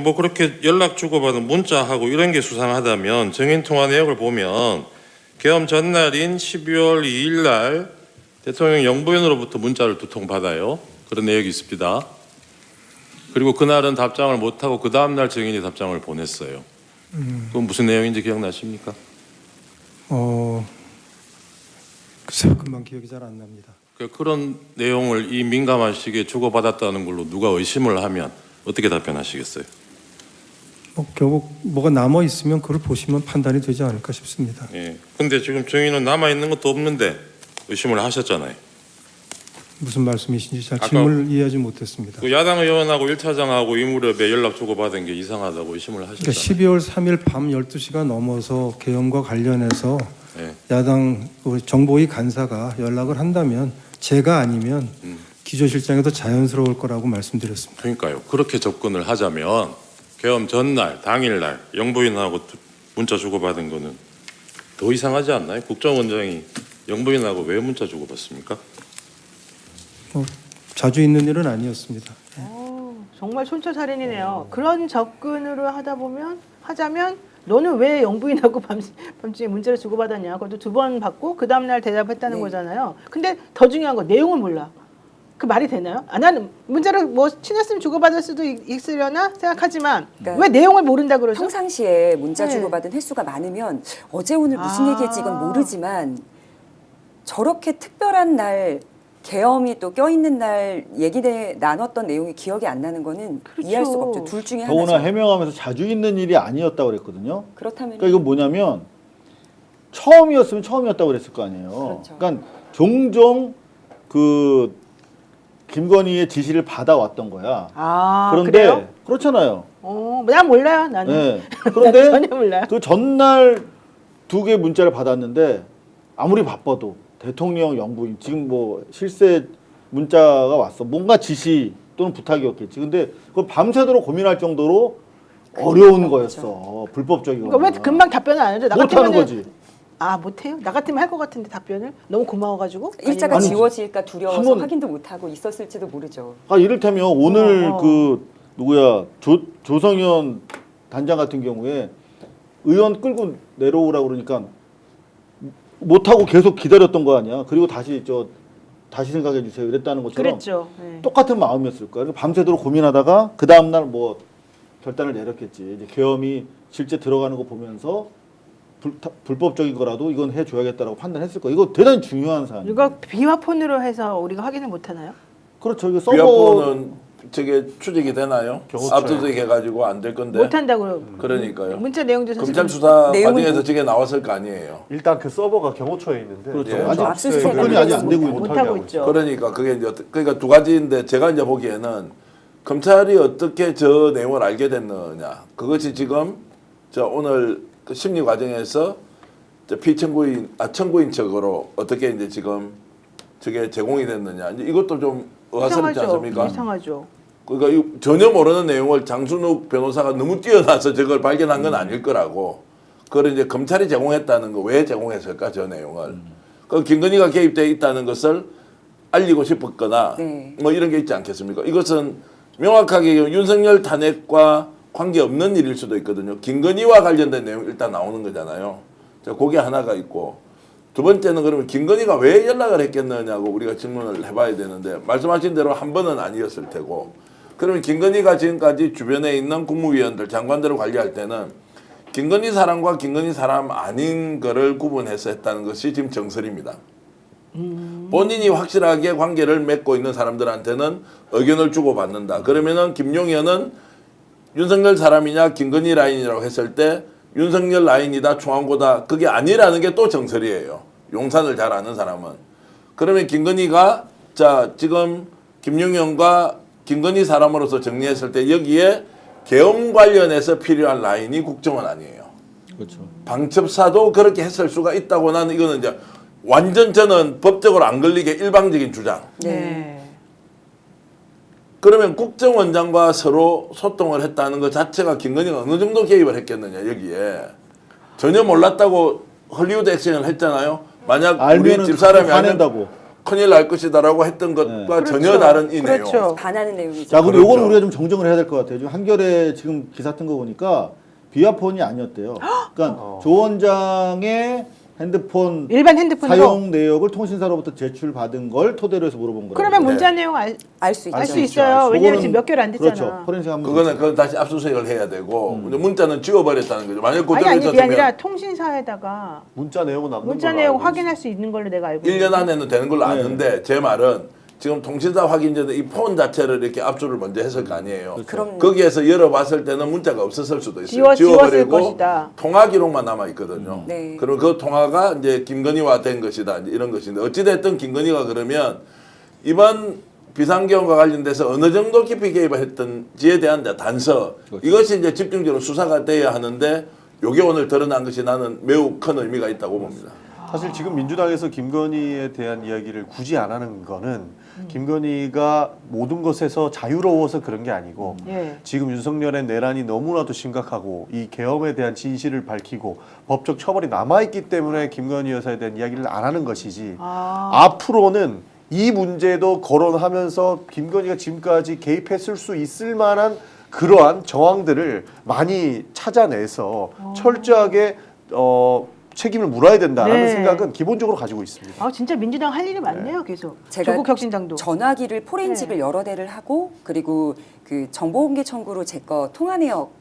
뭐 그렇게 연락 주고받은 문자하고 이런 게 수상하다면 증인 통화 내역을 보면 계엄 전날인 12월 2일 날 대통령 영부인으로부터 문자를 2통 받아요. 그런 내역이 있습니다. 그리고 그날은 답장을 못하고 그 다음날 증인이 답장을 보냈어요. 그건 무슨 내용인지 기억나십니까? 글쎄요, 금방 기억이 잘 안 납니다. 그런 내용을 이 민감한 시기에 주고받았다는 걸로 누가 의심을 하면 어떻게 답변하시겠어요? 결국 뭐가 남아 있으면 그걸 보시면 판단이 되지 않을까 싶습니다. 예. 근데 지금 증인은 남아 있는 것도 없는데 의심을 하셨잖아요. 무슨 말씀이신지 잘 아까 질문을 이해하지 못했습니다. 그 야당 의원하고 1차장하고 이 무렵에 연락 주고받은 게 이상하다고 의심을 하셨잖아요. 그러니까 12월 3일 밤 12시가 넘어서 계엄과 관련해서 예. 야당 정보위 간사가 연락을 한다면 제가 아니면 기조실장이 더 자연스러울 거라고 말씀드렸습니다. 그러니까요. 그렇게 접근을 하자면 계엄 전날, 당일날 영부인하고 문자 주고받은 거는 더 이상하지 않나요? 국정원장이 영부인하고 왜 문자 주고받습니까? 자주 있는 일은 아니었습니다. 정말 촌철살인이네요. 그런 접근으로 하자면 너는 왜 영부인하고 밤중에 문자를 주고받았냐. 그것도 2번 받고 그 다음날 대답했다는 네. 거잖아요. 근데 더 중요한 건 내용을 몰라. 그 말이 되나요? 나는 문자를 뭐 친했으면 주고받을 수도 있으려나 생각하지만 그러니까 왜 내용을 모른다 그러죠? 평상시에 문자 네. 주고받은 횟수가 많으면 어제 오늘 무슨 얘기했지 이건 모르지만 저렇게 특별한 날 계엄이 또 껴있는 날 나눴던 내용이 기억이 안 나는 거는 그렇죠. 이해할 수가 없죠. 둘 중에 더구나 하나죠. 해명하면서 자주 있는 일이 아니었다고 그랬거든요. 그렇다면 그러니까 이건 뭐냐면 처음이었으면 처음이었다고 그랬을 거 아니에요. 그렇죠. 그러니까 종종 그 김건희의 지시를 받아왔던 거야. 그런데 그래요? 그렇잖아요. 난 몰라요. 나는. 네. 나는 그런데 전혀 몰라요. 그 전날 2개의 문자를 받았는데 아무리 바빠도 대통령 영부인 지금 뭐 실세 문자가 왔어. 뭔가 지시 또는 부탁이었겠지. 근데 그걸 밤새도록 고민할 정도로 어려운 거였어. 불법적이거나. 그러니까 왜 금방 답변을 안 해줘? 나 못하는 같으면은- 거지. 못해요? 나 같으면 할 것 같은데 답변을? 너무 고마워가지고? 일자가 아니, 지워질까 두려워서 한번- 확인도 못하고 있었을지도 모르죠. 이를테면 오늘 어. 그 누구야 조성현 단장 같은 경우에 의원 끌고 내려오라고 그러니까 못하고 계속 기다렸던 거 아니야. 그리고 다시 생각해 주세요. 이랬다는 것처럼 그랬죠. 네. 똑같은 마음이었을 거야. 밤새도록 고민하다가 그 다음 날 뭐 결단을 내렸겠지. 이제 계엄이 실제 들어가는 거 보면서 불법적인 거라도 이건 해줘야겠다라고 판단했을 거야. 이거 대단히 중요한 사안이에요. 이거 비화폰으로 해서 우리가 확인을 못 하나요? 그렇죠. 이거 서버 비화폰은 저게 추적이 되나요? 경호처에. 압수수색 해가지고 안 될 건데. 못 한다고. 그러니까요. 문자 내용도 사실 검찰 수사 내용은 과정에서 저게 나왔을 거 아니에요. 일단 그 서버가 경호처에 있는데 그렇죠. 예. 아직 압수수색은 접근이 아직 안 되고 있는 못 못하게 하고 하고 있죠. 그러니까 그게 이제 그러니까 2가지인데 제가 이제 보기에는 검찰이 어떻게 저 내용을 알게 됐느냐 그것이 지금 오늘 그 심리 과정에서 청구인 측으로 어떻게 이제 지금 저게 제공이 됐느냐 이제 이것도 좀 의아스럽지 않습니까? 이상하죠. 그러니까 전혀 모르는 내용을 장순욱 변호사가 너무 뛰어나서 저걸 발견한 건 아닐 거라고. 그걸 이제 검찰이 제공했다는 거 왜 제공했을까 저 내용을. 그 김건희가 개입돼 있다는 것을 알리고 싶었거나 네. 뭐 이런 게 있지 않겠습니까? 이것은 명확하게 윤석열 탄핵과 관계없는 일일 수도 있거든요. 김건희와 관련된 내용 일단 나오는 거잖아요. 자, 그게 하나가 있고 두 번째는 그러면 김건희가 왜 연락을 했겠느냐고 우리가 질문을 해봐야 되는데 말씀하신 대로 한 번은 아니었을 테고 그러면 김건희가 지금까지 주변에 있는 국무위원들 장관들을 관리할 때는 김건희 사람과 김건희 사람 아닌 거를 구분해서 했다는 것이 지금 정설입니다. 본인이 확실하게 관계를 맺고 있는 사람들한테는 의견을 주고받는다. 그러면은 김용현은 윤석열 사람이냐 김건희 라인이라고 했을 때 윤석열 라인이다 중앙고다 그게 아니라는 게 또 정설이에요. 용산을 잘 아는 사람은. 그러면 김건희가 자 지금 김용현과 김건희 사람으로서 정리했을 때 여기에 계엄 관련해서 필요한 라인이 국정원 아니에요. 그렇죠. 방첩사도 그렇게 했을 수가 있다고 나는 이거는 이제 완전 저는 법적으로 안 걸리게 일방적인 주장. 네. 그러면 국정원장과 서로 소통을 했다는 것 자체가 김건희가 어느 정도 개입을 했겠느냐 여기에. 전혀 몰랐다고 헐리우드 액션을 했잖아요. 만약 우리 알면은 집사람이 화낸다고. 알면 큰일 날 것이다라고 했던 것과 전혀 다른 이 내용. 그렇죠. 반하는 내용이죠. 자, 그리고 그렇죠. 요거는 우리가 좀 정정을 해야 될 것 같아요. 지금 한겨레 지금 기사 뜬 거 보니까 비화폰이 아니었대요. 그러니까 조 원장의 핸드폰 일반 핸드폰으로. 사용 내역을 통신사로부터 제출받은 걸 토대로 해서 물어본 거예요. 그러면 문자 네. 내용 알 수 있죠. 알 수 있어요. 왜냐면 지금 몇 개월 안 됐잖아. 그렇죠. 포렌식 한번 그건 다시 압수수색을 해야 되고 문자는 지워버렸다는 거죠. 만약 아니 그대로 아니 그게 있었으면 아니라 통신사에다가 문자 내용은 남는 문자 걸로 내용 알고 확인할 수 있는 걸로 내가 알고 1년 안에는 되는 걸로 네. 아는데 제 말은 지금 통신사 확인 전에 이 폰 자체를 이렇게 압수를 먼저 했을 거 아니에요. 그럼요. 거기에서 열어봤을 때는 문자가 없었을 수도 있어요. 지웠을 지워버리고 것이다. 통화 기록만 남아 있거든요. 네. 그리고 그 통화가 이제 김건희와 된 것이다. 이제 이런 것인데 어찌됐든 김건희가 그러면 이번 비상계엄과 관련돼서 어느 정도 깊이 개입을 했던지에 대한 단서 이것이 이제 집중적으로 수사가 돼야 하는데 요게 오늘 드러난 것이 나는 매우 큰 의미가 있다고 봅니다. 사실 지금 민주당에서 김건희에 대한 이야기를 굳이 안 하는 거는 김건희가 모든 것에서 자유로워서 그런 게 아니고 예. 지금 윤석열의 내란이 너무나도 심각하고 이 계엄에 대한 진실을 밝히고 법적 처벌이 남아있기 때문에 김건희 여사에 대한 이야기를 안 하는 것이지 앞으로는 이 문제도 거론하면서 김건희가 지금까지 개입했을 수 있을 만한 그러한 정황들을 많이 찾아내서 철저하게 책임을 물어야 된다라는 네. 생각은 기본적으로 가지고 있습니다. 아 진짜 민주당 할 일이 많네요. 계속. 제가 조국혁신당도. 전화기를 포렌식을 네. 여러 대를 하고 그리고 그 정보공개 청구로 제 거 통화 내역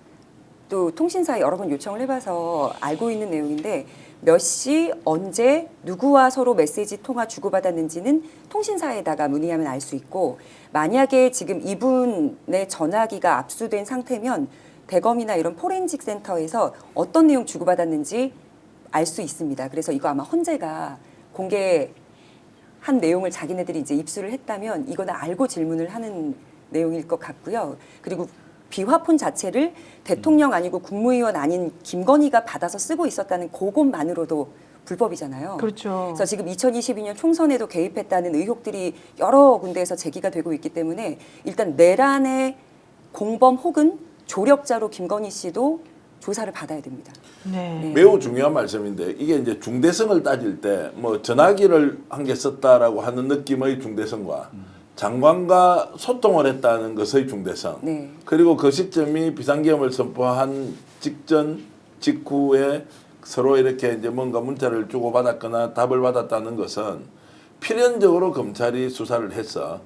또 통신사에 여러 번 요청을 해봐서 알고 있는 내용인데 몇 시 언제 누구와 서로 메시지 통화 주고받았는지는 통신사에다가 문의하면 알 수 있고 만약에 지금 이분의 전화기가 압수된 상태면 대검이나 이런 포렌식 센터에서 어떤 내용 주고받았는지 알 수 있습니다. 그래서 이거 아마 헌재가 공개한 내용을 자기네들이 이제 입수를 했다면 이거는 알고 질문을 하는 내용일 것 같고요. 그리고 비화폰 자체를 대통령 아니고 국무위원 아닌 김건희가 받아서 쓰고 있었다는 그것만으로도 불법이잖아요. 그렇죠. 그래서 지금 2022년 총선에도 개입했다는 의혹들이 여러 군데에서 제기가 되고 있기 때문에 일단 내란의 공범 혹은 조력자로 김건희 씨도 조사를 받아야 됩니다. 네. 매우 중요한 말씀인데 이게 이제 중대성을 따질 때 뭐 전화기를 한 개 썼다라고 하는 느낌의 중대성과 장관과 소통을 했다는 것의 중대성 네. 그리고 그 시점이 비상계엄을 선포한 직전 직후에 서로 이렇게 이제 뭔가 문자를 주고받았거나 답을 받았다는 것은 필연적으로 검찰이 수사를 해서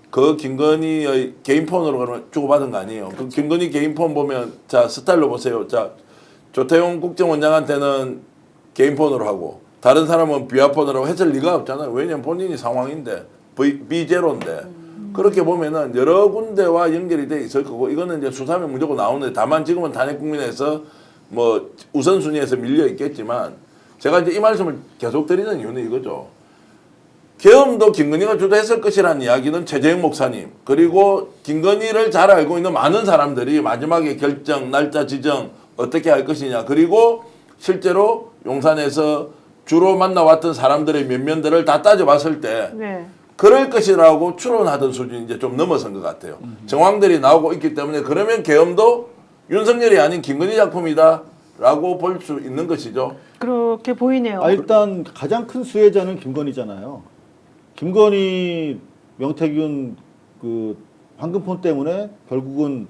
그 김건희의 개인폰으로 그러면 주고받은 거 아니에요. 그렇죠. 그 김건희 개인폰 보면 자 스타일로 보세요. 자 조태용 국정원장한테는 개인폰으로 하고 다른 사람은 비화폰으로 하고 했을 리가 없잖아요. 왜냐면 본인이 상황인데 B제로인데 그렇게 보면은 여러 군데와 연결이 돼 있을 거고 이거는 이제 수사면 무조건 나오는데 다만 지금은 탄핵국민에서 뭐 우선순위에서 밀려 있겠지만 제가 이제 이 말씀을 계속 드리는 이유는 이거죠. 계엄도 김건희가 주도했을 것이라는 이야기는 최재형 목사님 그리고 김건희를 잘 알고 있는 많은 사람들이 마지막에 결정, 날짜 지정 어떻게 할 것이냐 그리고 실제로 용산에서 주로 만나왔던 사람들의 면면들을 다 따져봤을 때 네. 그럴 것이라고 추론하던 수준이 이제 좀 넘어선 것 같아요. 정황들이 나오고 있기 때문에 그러면 계엄도 윤석열이 아닌 김건희 작품이다라고 볼 수 있는 것이죠. 그렇게 보이네요. 일단 가장 큰 수혜자는 김건희잖아요. 김건희, 명태균 그 황금폰 때문에 결국은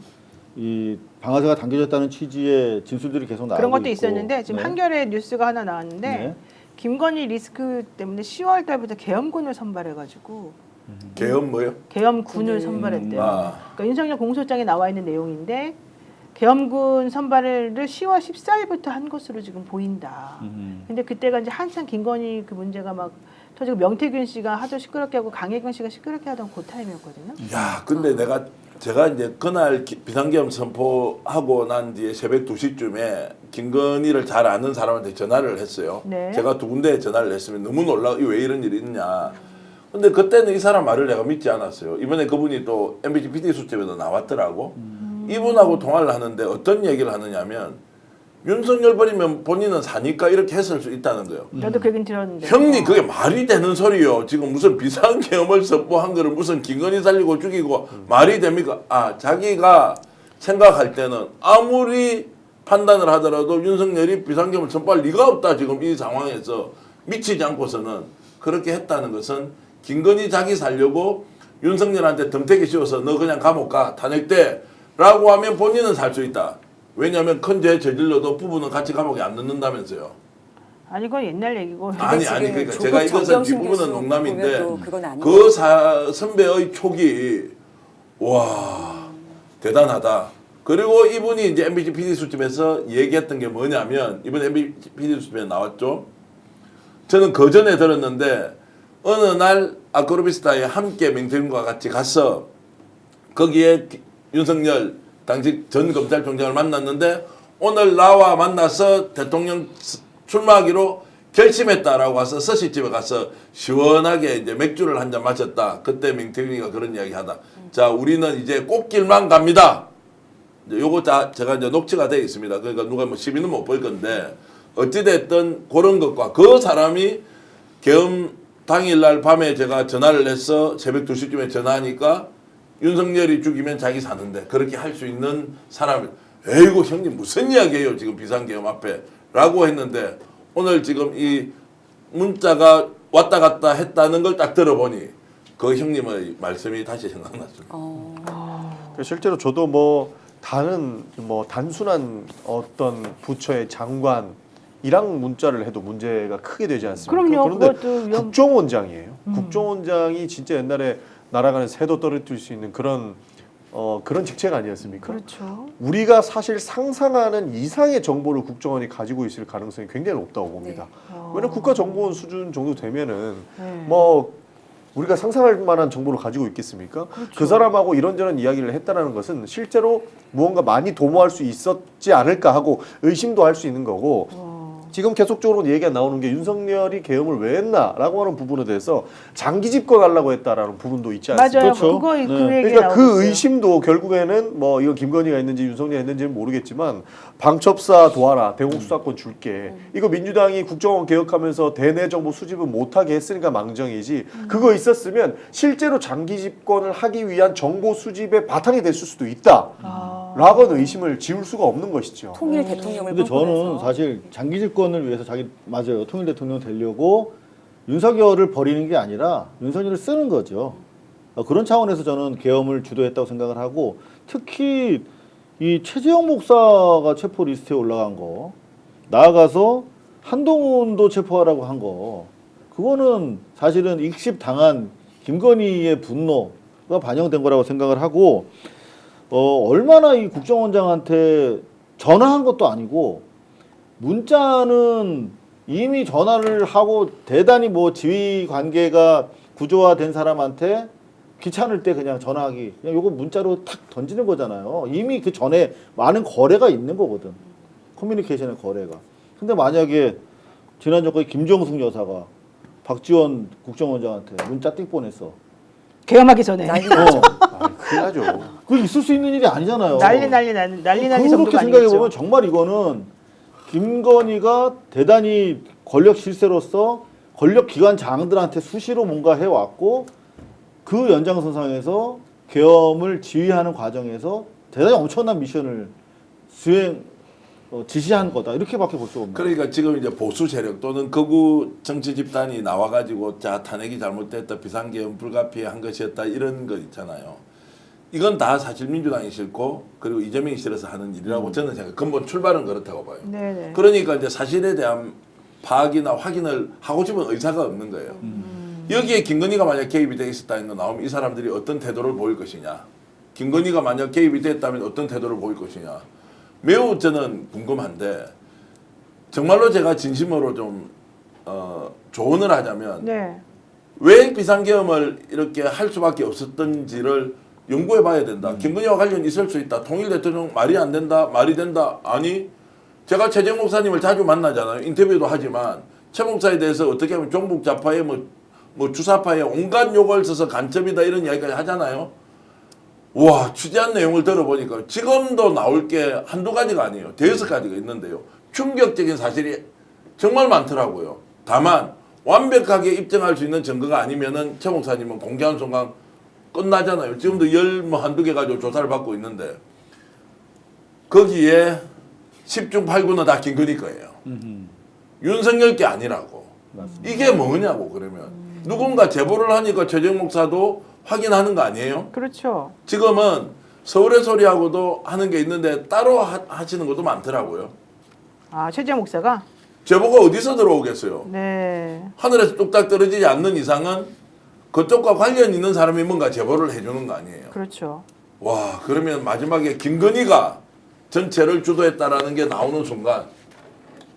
이 방아쇠가 당겨졌다는 취지의 진술들이 계속 나오고 그런 것도 있고. 있었는데 지금 네. 한겨레 뉴스가 하나 나왔는데 네. 김건희 리스크 때문에 10월 달부터 계엄군을 선발해가지고 계엄 뭐요? 계엄군을 선발했대요. 아. 그러니까 윤석열 공소장에 나와 있는 내용인데 계엄군 선발을 10월 14일부터 한 것으로 지금 보인다. 근데 그때가 이제 한참 김건희 그 문제가 막 터지고 명태균 씨가 하도 시끄럽게 하고 강혜경 씨가 시끄럽게 하던 그 타임이었거든요. 야, 근데 제가 이제 그날 비상계엄 선포하고 난 뒤에 새벽 2시쯤에 김건희를 잘 아는 사람한테 전화를 했어요. 네. 제가 두 군데에 전화를 했으면 너무 놀라 왜 이런 일이 있냐. 근데 그때는 이 사람 말을 내가 믿지 않았어요. 이번에 그분이 또 MBC PD 수첩에도 나왔더라고. 이분하고 통화를 하는데 어떤 얘기를 하느냐면 윤석열 버리면 본인은 사니까 이렇게 했을 수 있다는 거예요. 저도 그 얘기는 들었는데. 형님 그게 말이 되는 소리요. 지금 무슨 비상계엄을 선포한 거를 무슨 김건희 살리고 죽이고 말이 됩니까? 아 자기가 생각할 때는 아무리 판단을 하더라도 윤석열이 비상계엄을 선포할 리가 없다. 지금 이 상황에서 미치지 않고서는 그렇게 했다는 것은 김건희 자기 살려고 윤석열한테 덤태기 씌워서 너 그냥 감옥 가 탄핵돼 라고 하면 본인은 살 수 있다. 왜냐하면 큰 죄 저질러도 부부는 같이 감옥에 안 넣는다면서요. 아니 그건 옛날 얘기고. 아니 그러니까 제가 이것은 뒷부분은 농담인데 그건 그 선배의 촉이 와 대단하다. 그리고 이분이 이제 MBC PD 수첩에서 얘기했던 게 뭐냐면 이번 MBC PD 수첩에 나왔죠. 저는 그 전에 들었는데 어느 날 아크로비스타에 함께 맹태균과 같이 가서 거기에 윤석열 당시 전 검찰총장을 만났는데 오늘 나와 만나서 대통령 출마하기로 결심했다라고 해서 스시집에 가서 시원하게 이제 맥주를 한 잔 마셨다. 그때 맹태균이가 그런 이야기 하다. 자, 우리는 이제 꽃길만 갑니다. 요거 다 제가 이제 녹취가 되어 있습니다. 그러니까 누가 뭐 시비는 못 볼 건데 어찌됐든 그런 것과 그 사람이 계엄 당일날 밤에 제가 전화를 해서 새벽 2시쯤에 전화하니까 윤석열이 죽이면 자기 사는데 그렇게 할 수 있는 사람이 에이구 형님 무슨 이야기예요 지금 비상계엄 앞에 라고 했는데 오늘 지금 이 문자가 왔다 갔다 했다는 걸 딱 들어보니 그 형님의 말씀이 다시 생각났습니다. 실제로 저도 뭐 다른 뭐 단순한 어떤 부처의 장관이랑 문자를 해도 문제가 크게 되지 않습니까? 그럼요. 그런데 그것도 국정원장이에요. 국정원장이 진짜 옛날에 날아가는 새도 떨어뜨릴 수 있는 그런 그런 직책 아니었습니까? 그렇죠. 우리가 사실 상상하는 이상의 정보를 국정원이 가지고 있을 가능성이 굉장히 높다고 봅니다. 왜냐면 국가정보원 수준 정도 되면은 뭐 우리가 상상할 만한 정보를 가지고 있겠습니까? 그렇죠. 그 사람하고 이런저런 이야기를 했다는 것은 실제로 무언가 많이 도모할 수 있었지 않을까 하고 의심도 할 수 있는 거고 지금 계속적으로 얘기가 나오는 게 윤석열이 계엄을 왜 했나라고 하는 부분에 대해서 장기 집권하려고 했다라는 부분도 있지 않습니까? 맞아요. 그렇죠. 그거 그 네. 얘기 그러니까 나오고 그 있어요. 의심도 결국에는 뭐 이거 김건희가 했는지 윤석열이 했는지는 모르겠지만 방첩사 도와라 대공 수사권 줄게 이거 민주당이 국정원 개혁하면서 대내 정보 수집을 못하게 했으니까 망정이지 그거 있었으면 실제로 장기 집권을 하기 위한 정보 수집의 바탕이 됐을 수도 있다 라고는 의심을 지울 수가 없는 것이죠. 통일 대통령을 근데 저는 꿈꾸면서. 사실 장기 집권을 위해서 맞아요. 통일 대통령 되려고 윤석열을 버리는 게 아니라 윤석열을 쓰는 거죠. 그런 차원에서 저는 계엄을 주도했다고 생각을 하고 특히 이 최재형 목사가 체포 리스트에 올라간 거 나아가서 한동훈도 체포하라고 한 거 그거는 사실은 익십 당한 김건희의 분노가 반영된 거라고 생각을 하고 얼마나 이 국정원장한테 전화한 것도 아니고 문자는 이미 전화를 하고 대단히 뭐 지휘 관계가 구조화된 사람한테 귀찮을 때 그냥 전화하기 그냥 요거 문자로 탁 던지는 거잖아요. 이미 그 전에 많은 거래가 있는 거거든. 커뮤니케이션의 거래가. 근데 만약에 지난 정권에 김정숙 여사가 박지원 국정원장한테 문자 띡 보냈어. 계엄하기 전에 난리 나죠. 큰일 나죠. 그거 있을 수 있는 일이 아니잖아요. 난리 나기 정도가 그렇게 생각해 보면 아니겠죠. 정말 이거는 김건희가 대단히 권력 실세로서 권력 기관장들한테 수시로 뭔가 해왔고 그 연장선상에서 계엄을 지휘하는 과정에서 대단히 엄청난 미션을 지시한 거다 이렇게밖에 볼 수가 없는 거예요. 그러니까 지금 이제 보수 세력 또는 극우 정치 집단이 나와가지고 자 탄핵이 잘못됐다 비상계엄 불가피한 것이었다 이런 거 있잖아요. 이건 다 사실 민주당이 싫고 그리고 이재명이 싫어서 하는 일이라고 저는 생각. 근본 출발은 그렇다고 봐요. 네네. 그러니까 이제 사실에 대한 파악이나 확인을 하고 싶은 의사가 없는 거예요. 여기에 김건희가 만약 개입이 돼 있었다는 거 나오면 이 사람들이 어떤 태도를 보일 것이냐. 김건희가 만약 개입이 됐다면 어떤 태도를 보일 것이냐. 매우 저는 궁금한데 정말로 제가 진심으로 좀 조언을 하자면 네. 왜 비상계엄을 이렇게 할 수밖에 없었던지를 연구해 봐야 된다. 김건희와 관련이 있을 수 있다. 통일 대통령 말이 안 된다. 말이 된다. 아니 제가 최재형 목사님을 자주 만나잖아요. 인터뷰도 하지만 최 목사에 대해서 어떻게 하면 종북 좌파의 뭐 뭐 주사파에 온갖 욕을 써서 간첩이다 이런 이야기까지 하잖아요. 와, 취재한 내용을 들어보니까 지금도 나올 게 한두 가지가 아니에요. 대여섯 가지가 있는데요. 충격적인 사실이 정말 많더라고요. 다만 완벽하게 입증할 수 있는 증거가 아니면은 최 목사님은 공개한 순간 끝나잖아요. 지금도 한두 개 가지고 조사를 받고 있는데 거기에 10중 8구는 다 김건희 거예요. 윤석열 게 아니라고. 이게 뭐냐고 그러면. 누군가 제보를 하니까 최재형 목사도 확인하는 거 아니에요? 그렇죠. 지금은 서울의 소리하고도 하는 게 있는데 따로 하시는 것도 많더라고요. 아, 최재 목사가? 제보가 어디서 들어오겠어요? 네. 하늘에서 뚝딱 떨어지지 않는 이상은 그쪽과 관련 있는 사람이 뭔가 제보를 해주는 거 아니에요? 그렇죠. 와, 그러면 마지막에 김건희가 전체를 주도했다라는 게 나오는 순간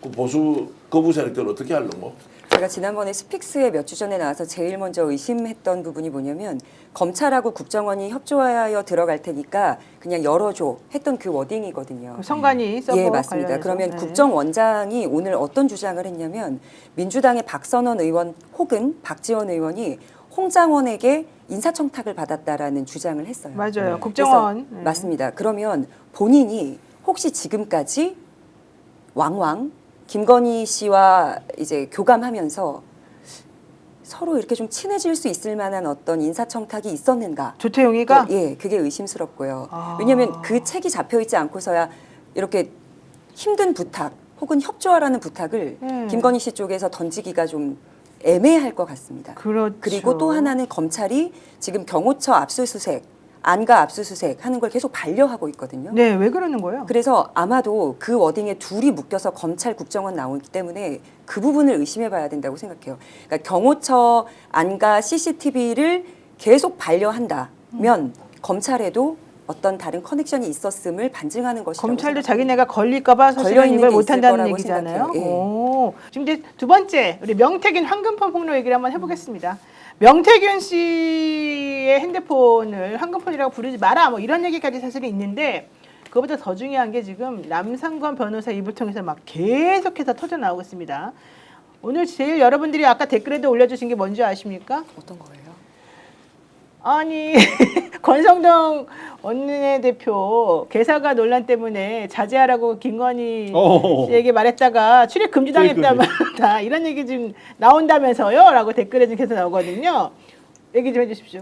그 보수 거부 세력들 어떻게 하려고? 제가 지난번에 스픽스에 몇 주 전에 나와서 제일 먼저 의심했던 부분이 뭐냐면 검찰하고 국정원이 협조하여 들어갈 테니까 그냥 열어줘 했던 그 워딩이거든요. 그 성관이 서버 예, 맞습니다. 관련해서. 그러면 네. 국정원장이 오늘 어떤 주장을 했냐면 민주당의 박선원 의원 혹은 박지원 의원이 홍 장원에게 인사청탁을 받았다라는 주장을 했어요. 맞아요. 국정원. 그래서 맞습니다. 그러면 본인이 혹시 지금까지 왕왕 김건희 씨와 이제 교감하면서 서로 이렇게 좀 친해질 수 있을 만한 어떤 인사청탁이 있었는가? 조태용이가? 예, 그게 의심스럽고요. 아. 왜냐하면 그 책이 잡혀 있지 않고서야 이렇게 힘든 부탁 혹은 협조하라는 부탁을 김건희 씨 쪽에서 던지기가 좀 애매할 것 같습니다. 그렇죠. 그리고 또 하나는 검찰이 지금 경호처 압수수색, 안가 압수수색 하는 걸 계속 반려하고 있거든요. 네, 왜 그러는 거예요? 그래서 아마도 그 워딩에 둘이 묶여서 검찰 국정원 나오기 때문에 그 부분을 의심해 봐야 된다고 생각해요. 그러니까 경호처 안가 CCTV를 계속 반려한다면 검찰에도 어떤 다른 커넥션이 있었음을 반증하는 것이라고 검찰도 생각합니다. 자기네가 걸릴까봐 사실은 걸려있는 이걸 게 못한다는 있을 거라고 얘기잖아요. 생각해요. 예. 오, 지금 이제 두 번째 우리 명태균 황금폰 폭로 얘기를 한번 해보겠습니다. 명태균 씨의 핸드폰을 황금폰이라고 부르지 마라 뭐 이런 얘기까지 사실은 있는데 그것보다 더 중요한 게 지금 남상권 변호사 입을 통해서 막 계속해서 터져 나오고 있습니다. 오늘 제일 여러분들이 아까 댓글에도 올려주신 게 뭔지 아십니까? 어떤 거예요? 아니 권성동 원내대표 개사가 논란 때문에 자제하라고 김건희 씨에게 말했다가 출입 금지당했다마다 이런 얘기 지금 나온다면서요? 라고 댓글에 지금 계속 나오거든요. 얘기 좀 해주십시오.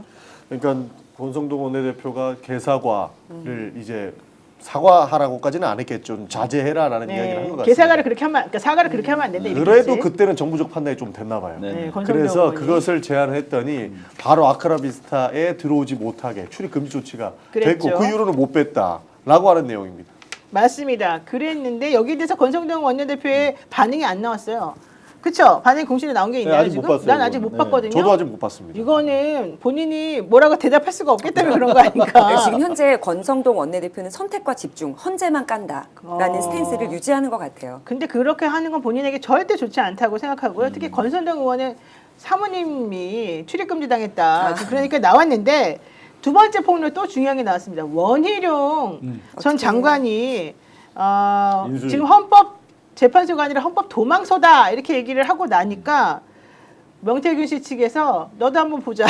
그러니까 권성동 원내대표가 개사과를 이제 사과하라고까지는 안 했겠죠. 좀 자제해라라는 이야기를 한 것 같습니다. 개사과를 그렇게 하면, 그러니까 사과를 그렇게 하면 안 된다. 이렇게 그래도 했지? 그때는 정부적 판단이 좀 됐나 봐요. 네, 권성동 그래서 의원이. 그것을 제안을 했더니 바로 아크라비스타에 들어오지 못하게 출입 금지 조치가 그랬죠. 됐고 그 이후로는 못 뺐다라고 하는 내용입니다. 맞습니다. 그랬는데 여기에 대해서 권성동 원내대표의 반응이 안 나왔어요. 그렇죠? 반응이 공신에 나온 게 있나요? 아직 지금? 못 봤어요, 난 아직 이거는. 못 봤거든요. 저도 아직 못 봤습니다. 이거는 본인이 뭐라고 대답할 수가 없기 때문에 그런 거 아닐까? 네, 지금 현재 권성동 원내대표는 선택과 집중, 헌재만 깐다라는 스탠스를 유지하는 것 같아요. 근데 그렇게 하는 건 본인에게 절대 좋지 않다고 생각하고요. 특히 권선동 의원의 사모님이 출입금지 당했다. 그러니까 나왔는데 두 번째 폭로 또 중요한 게 나왔습니다. 원희룡 전 장관이 인수위. 지금 헌법재판소가 아니라 헌법 도망소다 이렇게 얘기를 하고 나니까 명태균 씨 측에서 너도 한번 보자.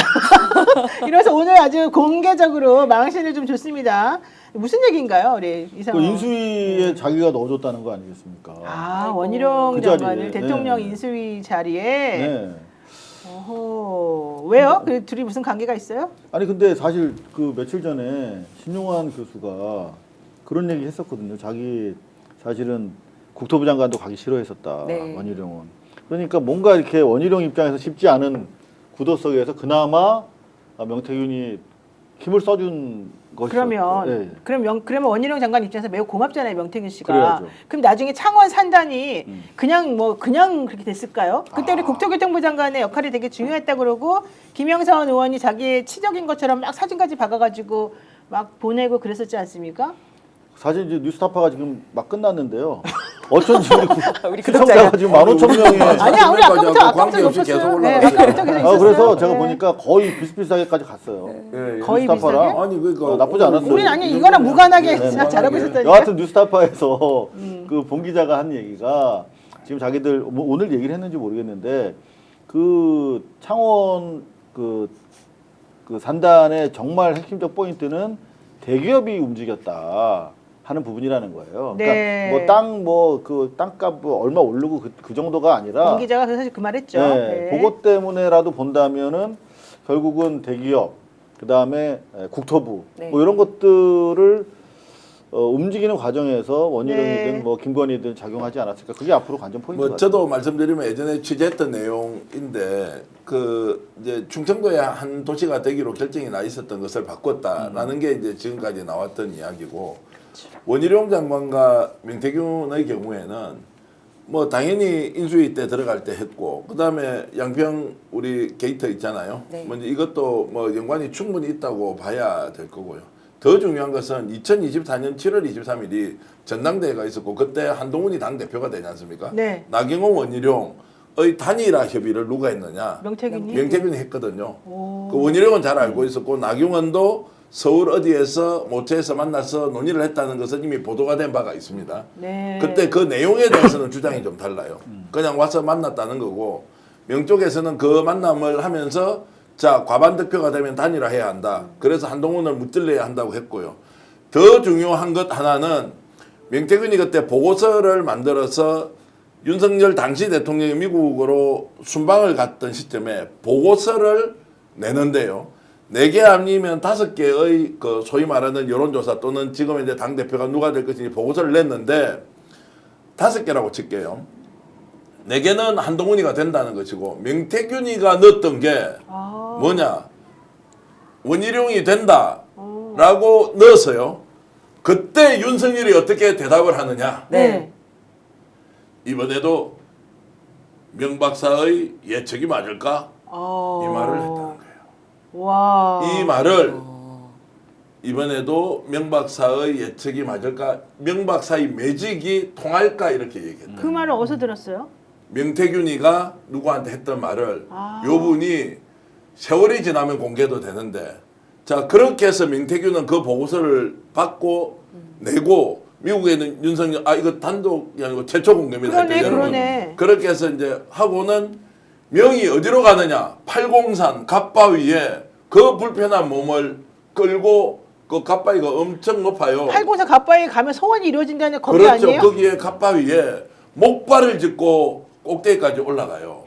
이래서 오늘 아주 공개적으로 망신을 좀 줬습니다. 무슨 얘기인가요, 우리 그 이상호? 인수위에 자기가 넣어줬다는 거 아니겠습니까? 아, 원희룡 그 장관을 자리에, 대통령 네. 인수위 자리에. 네. 어허, 왜요? 그 둘이 무슨 관계가 있어요? 아니 근데 사실 그 며칠 전에 신용환 교수가 그런 얘기 했었거든요. 자기 사실은 국토부 장관도 가기 싫어했었다. 네. 원희룡은. 그러니까 뭔가 이렇게 원희룡 입장에서 쉽지 않은 구도 속에서 그나마 명태균이 힘을 써준 것이죠. 그러면 그러면 원희룡 장관 입장에서 매우 고맙잖아요, 명태균 씨가. 그래야죠. 그럼 나중에 창원 산단이 그냥 그렇게 됐을까요? 그때 우리 국토교통부 장관의 역할이 되게 중요했다 그러고 김영선 의원이 자기의 치적인 것처럼 막 사진까지 박아가지고 막 보내고 그랬었지 않습니까? 사실 이제 뉴스타파가 지금 막 끝났는데요. 어쩐지 우리 시청자가 지금 15,000명이. 아니야, 우리 아까부터 관계없이 계속 높았어요. 네, 올라갔어요. 아까부터 계속 있었어요. 그래서 제가 네. 보니까 거의 비슷비슷하게까지 갔어요. 예, 예. 거의 뉴스타파랑 비슷하게? 아니 그러니까 나쁘지 않았어요. 우리는 아니 이거랑 무관하게 네, 잘하고 무관하게. 있었다니까. 여하튼 뉴스타파에서 그 봉 기자가 한 얘기가 지금 자기들 뭐 오늘 얘기를 했는지 모르겠는데 그 창원 그 산단의 정말 핵심적 포인트는 대기업이 움직였다 하는 부분이라는 거예요. 네. 그러니까 그 땅값 얼마 오르고 그 정도가 아니라 권 기자가 사실 그 말했죠. 네, 네. 그것 때문에라도 본다면은 결국은 대기업 그다음에 국토부 네. 뭐 이런 것들을 움직이는 과정에서 원희룡이든 네. 뭐 김건희든 작용하지 않았을까? 그게 앞으로 관전 포인트가 뭐 저도 말씀드리면 예전에 취재했던 내용인데 그 이제 충청도의 한 도시가 되기로 결정이 나 있었던 것을 바꿨다라는 게 이제 지금까지 나왔던 이야기고 원희룡 장관과 명태균의 경우에는 뭐 당연히 인수위 때 들어갈 때 했고 그다음에 양평 우리 게이트 있잖아요. 네. 먼저 이것도 뭐 연관이 충분히 있다고 봐야 될 거고요. 더 중요한 것은 2024년 7월 23일이 전당대회가 있었고 그때 한동훈이 당대표가 되지 않습니까? 네. 나경원 원희룡의 단일화 협의를 누가 했느냐? 명태균이. 명태균이 했거든요. 오. 그 원희룡은 잘 알고 있었고 나경원도 서울 어디에서 모처에서 만나서 논의를 했다는 것은 이미 보도가 된 바가 있습니다. 네. 그때 그 내용에 대해서는 주장이 좀 달라요. 그냥 와서 만났다는 거고 명 쪽에서는 그 만남을 하면서 자 과반 득표가 되면 단일화해야 한다. 그래서 한동훈을 무찔러야 한다고 했고요. 더 중요한 것 하나는 명태균이 그때 보고서를 만들어서 윤석열 당시 대통령이 미국으로 순방을 갔던 시점에 보고서를 내는데요. 4개 아니면 5개의 그 소위 말하는 여론조사 또는 지금 이제 당대표가 누가 될 것인지 보고서를 냈는데 5개라고 칠게요. 4개는 한동훈이가 된다는 것이고 명태균이가 넣었던 게 뭐냐 원희룡이 된다라고 넣었어요. 그때 윤석열이 어떻게 대답을 하느냐. 네. 이번에도 명 박사의 예측이 맞을까? 이 말을 했다는 거예요. 와. 이 말을 이번에도 명 박사의 예측이 맞을까? 명 박사의 매직이 통할까? 이렇게 얘기했다. 그 말을 어디서 들었어요? 명태균이가 누구한테 했던 말을 요 분이 세월이 지나면 공개도 되는데 자 그렇게 해서 명태균은 그 보고서를 받고 내고 미국에는 윤석열 이거 단독이 아니고 최초 공개입니다. 그러네, 그러네. 그렇게 해서 이제 하고는 명이 어디로 가느냐? 팔공산 갓바위에 그 불편한 몸을 끌고 그 갓바위가 엄청 높아요. 팔공산 갓바위에 가면 소원이 이루어진다는 거기 그렇죠. 아니에요? 거기에 갓바위에 목발을 짚고 꼭대기까지 올라가요.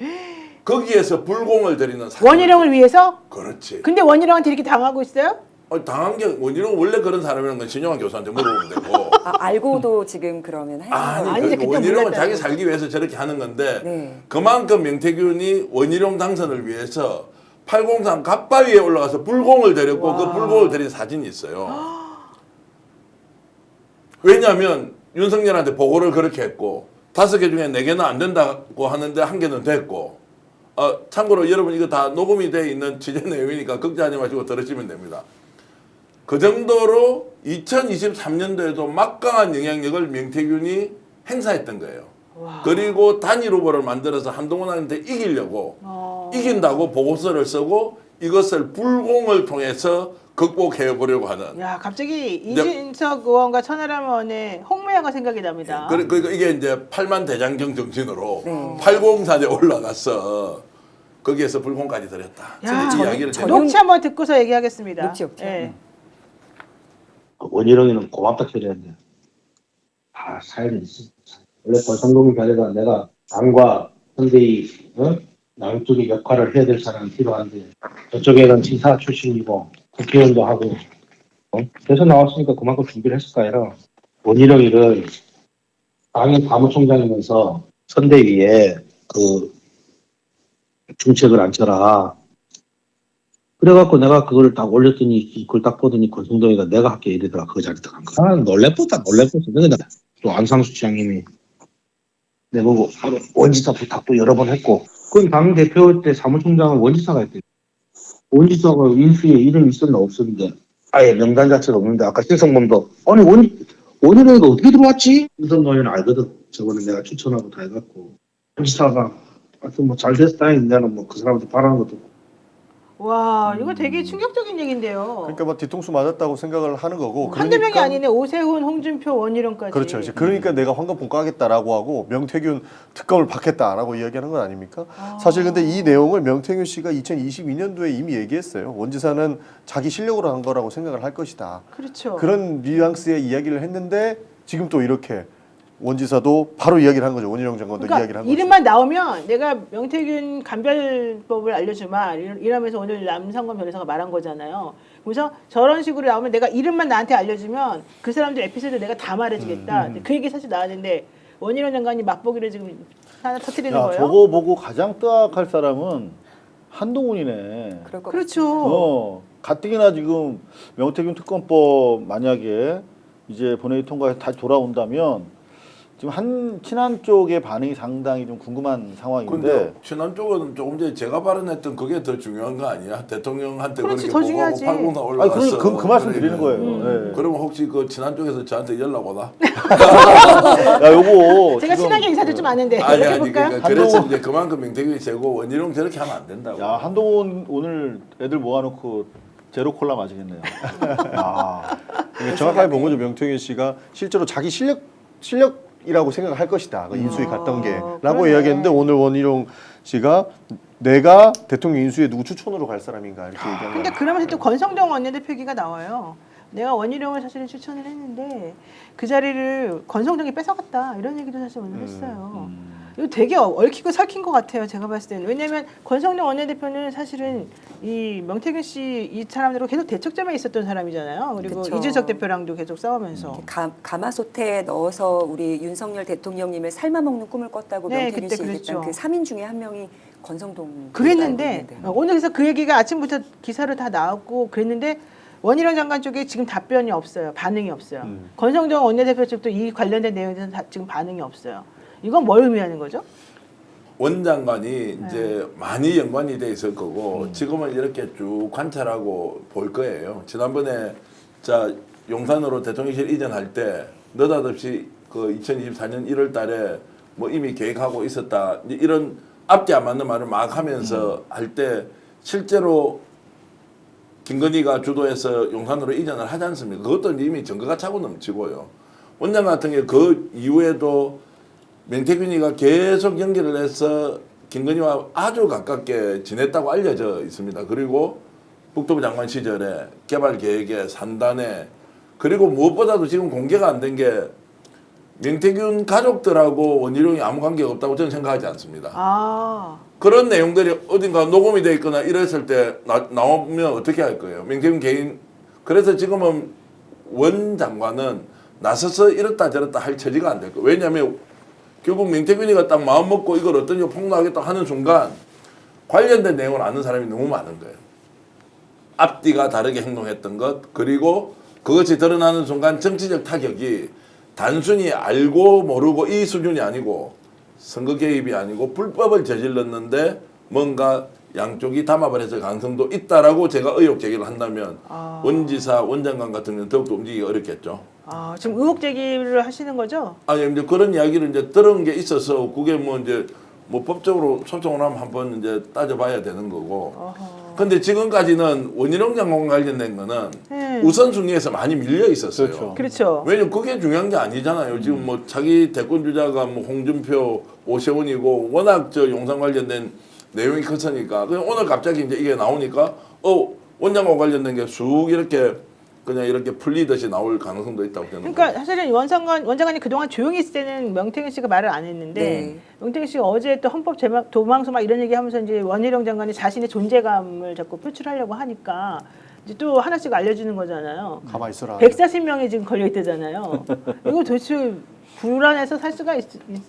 거기에서 불공을 들이는 사람. 원희룡을 위해서? 그렇지. 근데 원희룡한테 이렇게 당하고 있어요? 당한 게 원희룡 원래 그런 사람이라는 건 신영환 교수한테 물어보면 되고. 알고도 지금 그러면 하는 거예요? 아니지, 그때 원희룡은 몰랐다는 자기 거지. 살기 위해서 저렇게 하는 건데 네. 그만큼 명태균이 원희룡 당선을 위해서 803 갓바위에 올라가서 불공을 들였고 그 불공을 들인 사진이 있어요. 왜냐하면 윤석열한테 보고를 그렇게 했고 5개 중에 4개는 안 된다고 하는데 1개는 됐고 참고로 여러분 이거 다 녹음이 돼 있는 취재 내용이니까 걱정하지 마시고 들으시면 됩니다. 그 정도로 2023년도에도 막강한 영향력을 명태균이 행사했던 거예요. 그리고 단일 후보를 만들어서 한동훈한테 이기려고 이긴다고 보고서를 쓰고 이것을 불공을 통해서 극복해 보려고 하는. 야, 갑자기 이진석 의원과 천하람 의원의 홍매화가 생각이 납니다. 그러니까 이게 이제 8만 대장경 정신으로 804에 올라가서 거기에서 불공까지 들였다. 야, 이 이야기를 녹취 한번 듣고서 얘기하겠습니다. 녹취 없죠. 예. 원희룡이는 고맙다 소리했는데 사연이 있어. 원래 권성동이 가려다 내가 당과 선대위 양쪽의 역할을 해야 될 사람이 필요한데 저쪽에는 지사 출신이고 국회의원도 하고 그래서 나왔으니까 그만큼 준비를 했을 거예요. 원희룡이를 당의 사무총장이면서 선대위에 그 중책을 앉혀라. 그래갖고 내가 그걸 딱 올렸더니 그걸 딱 보더니 권성동이가 내가 할게 이러더라. 그 자리에 간 거야. 아, 놀래보다. 근데 또 안상수 시장님이 내보고 원지사 부탁도 여러 번 했고 그건 당 대표 때 사무총장은 원지사가 했대. 원지사가 인수에 이름이 있었나 없었는데 아예 명단 자체가 없는데 아까 신성범도 아니 원희룡이가 어떻게 들어왔지? 신성범이는 알거든. 저번에 내가 추천하고 다 해갖고 원지사가 하여튼 뭐 잘 됐다. 이제는 뭐 그 사람한테 바라는 것도 와, 이거 되게 충격적인 얘기인데요. 그러니까 뭐 뒤통수 맞았다고 생각을 하는 거고. 한두 명이 그러니까 아니네. 오세훈, 홍준표, 원희룡까지. 그렇죠. 이제 그러니까 내가 황금폰 까겠다라고 하고 명태균 특검을 받겠다라고 이야기하는 건 아닙니까? 사실 근데 이 내용을 명태균 씨가 2022년도에 이미 얘기했어요. 원지사는 자기 실력으로 한 거라고 생각을 할 것이다. 그렇죠. 그런 뉘앙스의 이야기를 했는데 지금 또 이렇게 원지사도 바로 이야기를 한 거죠. 원희룡 장관도 그러니까 이야기를 한 거죠. 이름만 나오면 내가 명태균 감별법을 알려주마 이러면서 오늘 남상권 변호사가 말한 거잖아요. 그래서 저런 식으로 나오면 내가 이름만 나한테 알려주면 그 사람들 에피소드 내가 다 말해주겠다. 그 얘기 사실 나왔는데 원희룡 장관이 맛보기를 지금 하나 터뜨리는 야, 거예요. 저거 보고 가장 뜨악할 사람은 한동훈이네. 그럴 것 그렇죠. 가뜩이나 지금 명태균 특검법 만약에 이제 본회의 통과해서 다시 돌아온다면 지금 친한 쪽의 반응이 상당히 좀 궁금한 상황인데. 근데 친한 쪽은 조금 전에 제가 발언했던 그게 더 중요한 거 아니야? 대통령한테 그렇지, 그렇게 더 보고하고 중요하지. 팔공사 아니 올라갔어. 그 말씀 드리는 거예요. 예. 그러면 혹시 그 친한 쪽에서 저한테 연락 오나? 야 요거 제가 지금- 친하게 인사들 좀 아는데 아니 이렇게 아니 해볼까요? 그러니까 그래서 이제 그만큼 명태균이 최고 원희룡 저렇게 하면 안 된다고. 야 한동훈 오늘 애들 모아놓고 제로 콜라 마시겠네요. 이게 정확하게 본 거죠. 명태균 씨가 실제로 자기 실력이라고 생각을 할 것이다. 그 인수위 갔던 게라고 그러네. 이야기했는데 오늘 원희룡 씨가 내가 대통령 인수위에 누구 추천으로 갈 사람인가 이렇게 얘기한 근데 거예요. 그러면서 또 권성동 원내대표 얘기가 나와요. 내가 원희룡을 사실은 추천을 했는데 그 자리를 권성동이 뺏어갔다 이런 얘기도 사실 오늘 했어요. 이거 되게 얽히고 설킨 것 같아요. 제가 봤을 때는. 왜냐하면 권성동 원내대표는 사실은 이 명태균 씨 이 사람들하고 계속 대척점에 있었던 사람이잖아요. 그리고 그쵸. 이준석 대표랑도 계속 싸우면서. 가마솥에 넣어서 우리 윤석열 대통령님을 삶아먹는 꿈을 꿨다고 네, 명태균 그때 씨 얘기했던 그랬죠. 그 3인 중에 한 명이 권성동. 그랬는데 오늘 그래서 그 얘기가 아침부터 기사로 다 나왔고 그랬는데 원희룡 장관 쪽에 지금 답변이 없어요. 반응이 없어요. 권성동 원내대표 쪽도 이 관련된 내용에 대해서 지금 반응이 없어요. 이건 뭘 의미하는 거죠? 원 장관이 이제 많이 연관이 돼 있을 거고 지금은 이렇게 쭉 관찰하고 볼 거예요. 지난번에 자 용산으로 대통령실 이전할 때 느닷없이 그 2024년 1월 달에 뭐 이미 계획하고 있었다. 이제 이런 앞뒤 안 맞는 말을 막 하면서 할 때 실제로 김건희가 주도해서 용산으로 이전을 하지 않습니까? 그것도 이미 증거가 차고 넘치고요. 원장 같은 게 그 이후에도 명태균이가 계속 연결을 해서 김건희와 아주 가깝게 지냈다고 알려져 있습니다. 그리고 국토부 장관 시절에 개발 계획에 산단에 그리고 무엇보다도 지금 공개가 안 된 게 명태균 가족들하고 원희룡이 아무 관계가 없다고 저는 생각하지 않습니다. 아, 그런 내용들이 어딘가 녹음이 돼 있거나 이랬을 때 나오면 어떻게 할 거예요? 명태균 개인. 그래서 지금은 원 장관은 나서서 이렇다 저렇다 할 처지가 안 될 거예요. 왜냐하면 결국 명태균이가 딱 마음 먹고 이걸 어떤 식으로 폭로하겠다 하는 순간 관련된 내용을 아는 사람이 너무 많은 거예요. 앞뒤가 다르게 행동했던 것 그리고 그것이 드러나는 순간 정치적 타격이 단순히 알고 모르고 이 수준이 아니고 선거 개입이 아니고 불법을 저질렀는데 뭔가 양쪽이 담합을 해서 가능성도 있다라고 제가 의혹 제기를 한다면 원지사 원장관 같은 경우는 더욱더 움직이기 어렵겠죠. 아, 지금 의혹 제기를 하시는 거죠? 아니 이제 그런 이야기를 이제 들은 게 있어서 그게 뭐 이제 뭐 법적으로 소송을 하면 한번 이제 따져봐야 되는 거고. 근데 지금까지는 원희룡 장관 관련된 거는 우선순위에서 많이 밀려 있었어요. 그렇죠. 왜냐면 그게 중요한 게 아니잖아요. 지금 뭐 자기 대권 주자가 뭐 홍준표, 오세훈이고 워낙 저 용산 관련된 내용이 컸으니까 그냥 오늘 갑자기 이제 이게 나오니까 원장과 관련된 게 쑥 이렇게 그냥 이렇게 풀리듯이 나올 가능성도 있다고 저는. 그러니까 사실은 원장관이 그동안 조용히 있을 때는 명태균 씨가 말을 안 했는데 네. 명태균 씨가 어제 또 헌법 도망소 막 이런 얘기하면서 이제 원희룡 장관이 자신의 존재감을 자꾸 표출하려고 하니까 이제 또 하나씩 알려주는 거잖아요. 가만 있어라. 140명이 지금 걸려 있다잖아요. 이거 도대체 불안해서 살 수가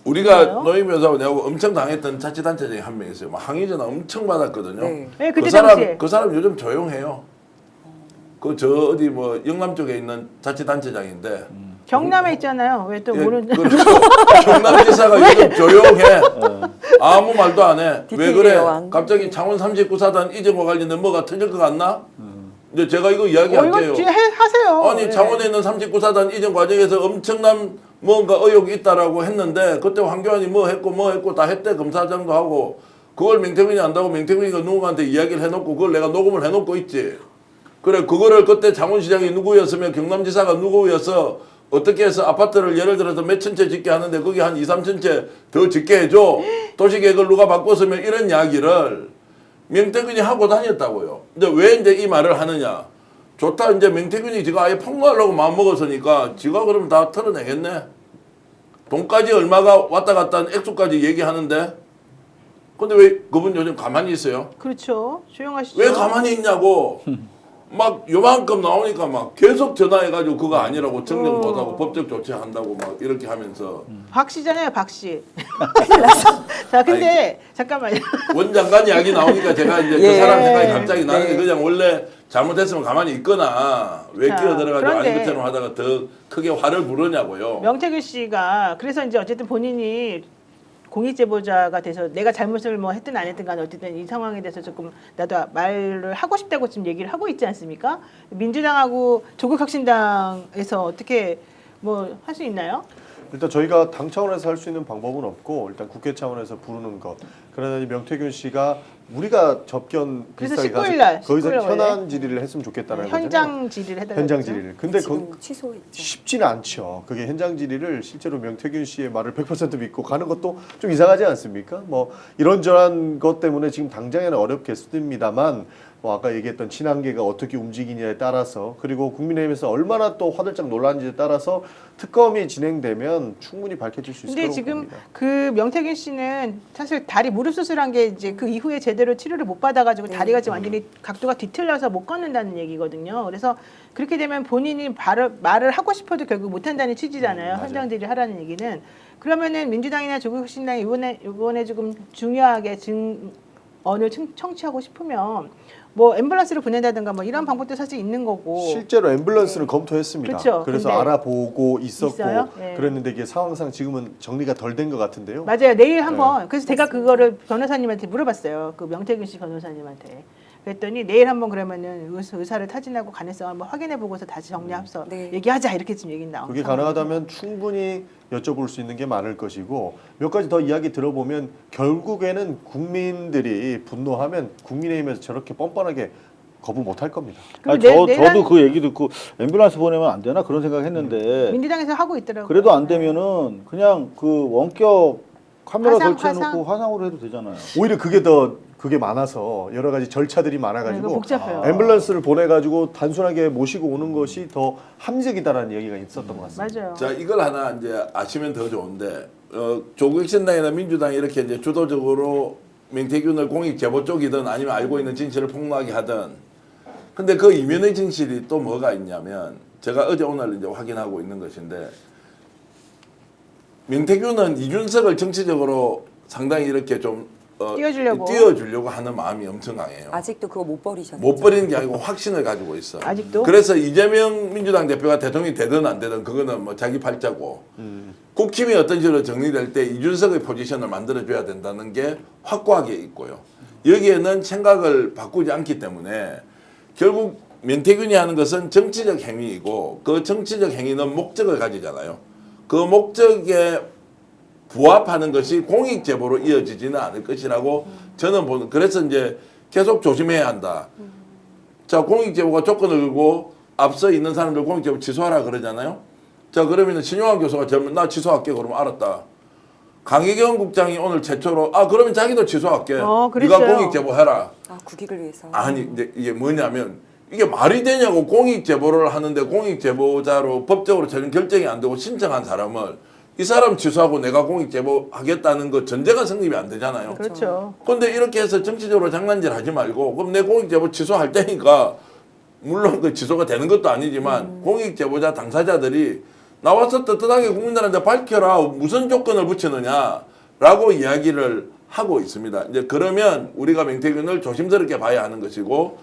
우리가 노임교사하고 내가 엄청 당했던 자치단체 중에 한 명 있어요. 막 항의 전화 엄청 받았거든요. 네. 네, 그때 당시에. 그 사람 요즘 조용해요. 그 저 어디 뭐 영남 쪽에 있는 자치단체장인데 경남에 있잖아요. 왜 또 모르는? 경남지사가 요즘 조용해. 아무 말도 안 해. 왜 디테일의 그래? 여왕. 갑자기 창원 39사단 이전과 관련된 뭐가 터질 것 같나? 이제 제가 이거 이거 이야기할게요. 뒤에 하세요. 아니 네. 창원에 있는 39사단 이전 과정에서 엄청난 뭔가 의혹이 있다라고 했는데 그때 황교안이 뭐 했고 다 했대. 검사장도 하고 그걸 명태균이 안다고 명태균이가 누구한테 이야기를 해놓고 그걸 내가 녹음을 해놓고 있지. 그래 그거를 그때 장훈시장이 누구였으면 경남지사가 누구여서 어떻게 해서 아파트를 예를 들어서 몇 천 채 짓게 하는데 거기 한 2, 3천 채 더 짓게 해줘. 도시계획을 누가 바꿨으면 이런 이야기를 명태균이 하고 다녔다고요. 근데 왜 이제 이 말을 하느냐. 좋다 이제 명태균이 지가 아예 폭로하려고 마음먹었으니까 지가 그러면 다 털어내겠네. 돈까지 얼마가 왔다 갔다 한 액수까지 얘기하는데 근데 왜 그분 요즘 가만히 있어요? 그렇죠. 조용하시죠. 왜 가만히 있냐고. 막 요만큼 나오니까 막 계속 전화해가지고 그거 아니라고 증명 못하고 법적 조치한다고 막 이렇게 하면서 박 씨잖아요, 박 씨. 자, 근데 잠깐만요. 원장관 이야기 나오니까 제가 이제 예. 그 사람 생각이 갑자기 나는 게 네. 그냥 원래 잘못했으면 가만히 있거나 왜 자, 끼어들어가지고 그런데 아닌 것처럼 하다가 더 크게 화를 부르냐고요. 명태균 씨가 그래서 이제 어쨌든 본인이 공익제보자가 돼서 내가 잘못을 뭐 했든 안 했든 간에 어쨌든 이 상황에 대해서 조금 나도 말을 하고 싶다고 지금 얘기를 하고 있지 않습니까? 민주당하고 조국혁신당에서 어떻게 뭐 할 수 있나요? 일단 저희가 당 차원에서 할 수 있는 방법은 없고 일단 국회 차원에서 부르는 것. 그러나 명태균 씨가 우리가 접견 그래서 비슷하게 19일 날, 거기서 19일 날 현안 질의를 했으면 좋겠다는 거잖아요. 현장 질의를 해달라고 현장 했죠? 질의를. 근데 지금 그 취소했죠. 쉽지는 않죠. 그게 현장 질의를 실제로 명태균 씨의 말을 100% 믿고 가는 것도 좀 이상하지 않습니까? 뭐 이런저런 것 때문에 지금 당장에는 어렵겠습니다만 뭐 아까 얘기했던 친한계가 어떻게 움직이냐에 따라서 그리고 국민의힘에서 얼마나 또 화들짝 놀라는지에 따라서 특검이 진행되면 충분히 밝혀질 수 있을 근데 거라고 지금 봅니다. 그 명태균 씨는 사실 다리 무릎 수술한 게 이제 그 이후에 제대로 치료를 못 받아가지고 다리가 지금 완전히 각도가 뒤틀려서 못 걷는다는 얘기거든요. 그래서 그렇게 되면 본인이 말을 하고 싶어도 결국 못 한다는 취지잖아요. 현장 질의 하라는 얘기는. 그러면은 민주당이나 조국혁신당이 이번에 조금 중요하게 증언을 청취하고 싶으면 뭐 앰뷸런스를 보낸다든가 뭐 이런 방법도 사실 있는 거고. 실제로 앰뷸런스는 검토했습니다. 그렇죠. 그래서 근데 알아보고 있었고 있어요? 네. 그랬는데 이게 상황상 지금은 정리가 덜 된 것 같은데요. 맞아요. 내일 한번 그래서 제가 그거를 변호사님한테 물어봤어요. 그 명태균 씨 변호사님한테. 그랬더니 내일 한번 그러면은 의사를 타진하고 가능성을 한번 확인해 보고서 다시 정리합서 네. 얘기하자 이렇게 지금 얘기 나온 그게 상황이거든요. 가능하다면 충분히 여쭤볼 수 있는 게 많을 것이고 몇 가지 더 이야기 들어보면 결국에는 국민들이 분노하면 국민의힘에서 저렇게 뻔뻔하게 거부 못할 겁니다. 아니, 그리고 저도 그 얘기 듣고 앰뷸런스 보내면 안 되나 그런 생각했는데 민주당에서 하고 있더라고요. 그래도 안 되면은 그냥 그 원격 카메라 화상, 설치해놓고 화상으로 해도 되잖아요. 오히려 그게 많아서 여러 가지 절차들이 네, 많아가지고 이거 복잡해요. 앰뷸런스를 보내가지고 단순하게 모시고 오는 것이 더 합리적이다라는 얘기가 있었던 것 같습니다. 맞아요. 자 이걸 하나 이제 아시면 더 좋은데 조국혁신당이나 민주당이 이렇게 이제 주도적으로 명태균을 공익 제보 쪽이든 아니면 알고 있는 진실을 폭로하게 하든 근데 그 이면의 진실이 또 뭐가 있냐면 제가 어제 오늘 이제 확인하고 있는 것인데 명태균은 이준석을 정치적으로 상당히 이렇게 좀 띄워주려고 하는 마음이 엄청 강해요. 아직도 그거 못 버리셨죠? 못 버리는 게 아니고 확신을 가지고 있어. 아직도? 그래서 이재명 민주당 대표가 대통령이 되든 안 되든 그거는 뭐 자기 팔자고. 국힘이 어떤 식으로 정리될 때 이준석의 포지션을 만들어줘야 된다는 게 확고하게 있고요. 여기에는 생각을 바꾸지 않기 때문에 결국 명태균이 하는 것은 정치적 행위이고 그 정치적 행위는 목적을 가지잖아요. 그 목적에 부합하는 것이 공익 제보로 이어지지는 않을 것이라고 저는 보는. 그래서 이제 계속 조심해야 한다. 자, 공익 제보가 조건을 걸고 앞서 있는 사람들 공익 제보 취소하라 그러잖아요. 자, 그러면은 신용환 교수가 저면 나 취소할게 그러면 알았다. 강희경 국장이 오늘 최초로 그러면 자기도 취소할게. 네가 그랬어요. 공익 제보해라. 국익을 위해서. 아니, 근데 이게 뭐냐면 이게 말이 되냐고. 공익 제보를 하는데 공익 제보자로 법적으로 전혀 결정이 안 되고 신청한 사람을 이 사람 취소하고 내가 공익 제보하겠다는 거 전제가 성립이 안 되잖아요. 그렇죠. 근데 이렇게 해서 정치적으로 장난질 하지 말고 그럼 내 공익 제보 취소할 테니까 물론 그 취소가 되는 것도 아니지만 공익 제보자 당사자들이 나와서 떳떳하게 국민들한테 밝혀라. 무슨 조건을 붙이느냐라고 이야기를 하고 있습니다. 이제 그러면 우리가 명태균을 조심스럽게 봐야 하는 것이고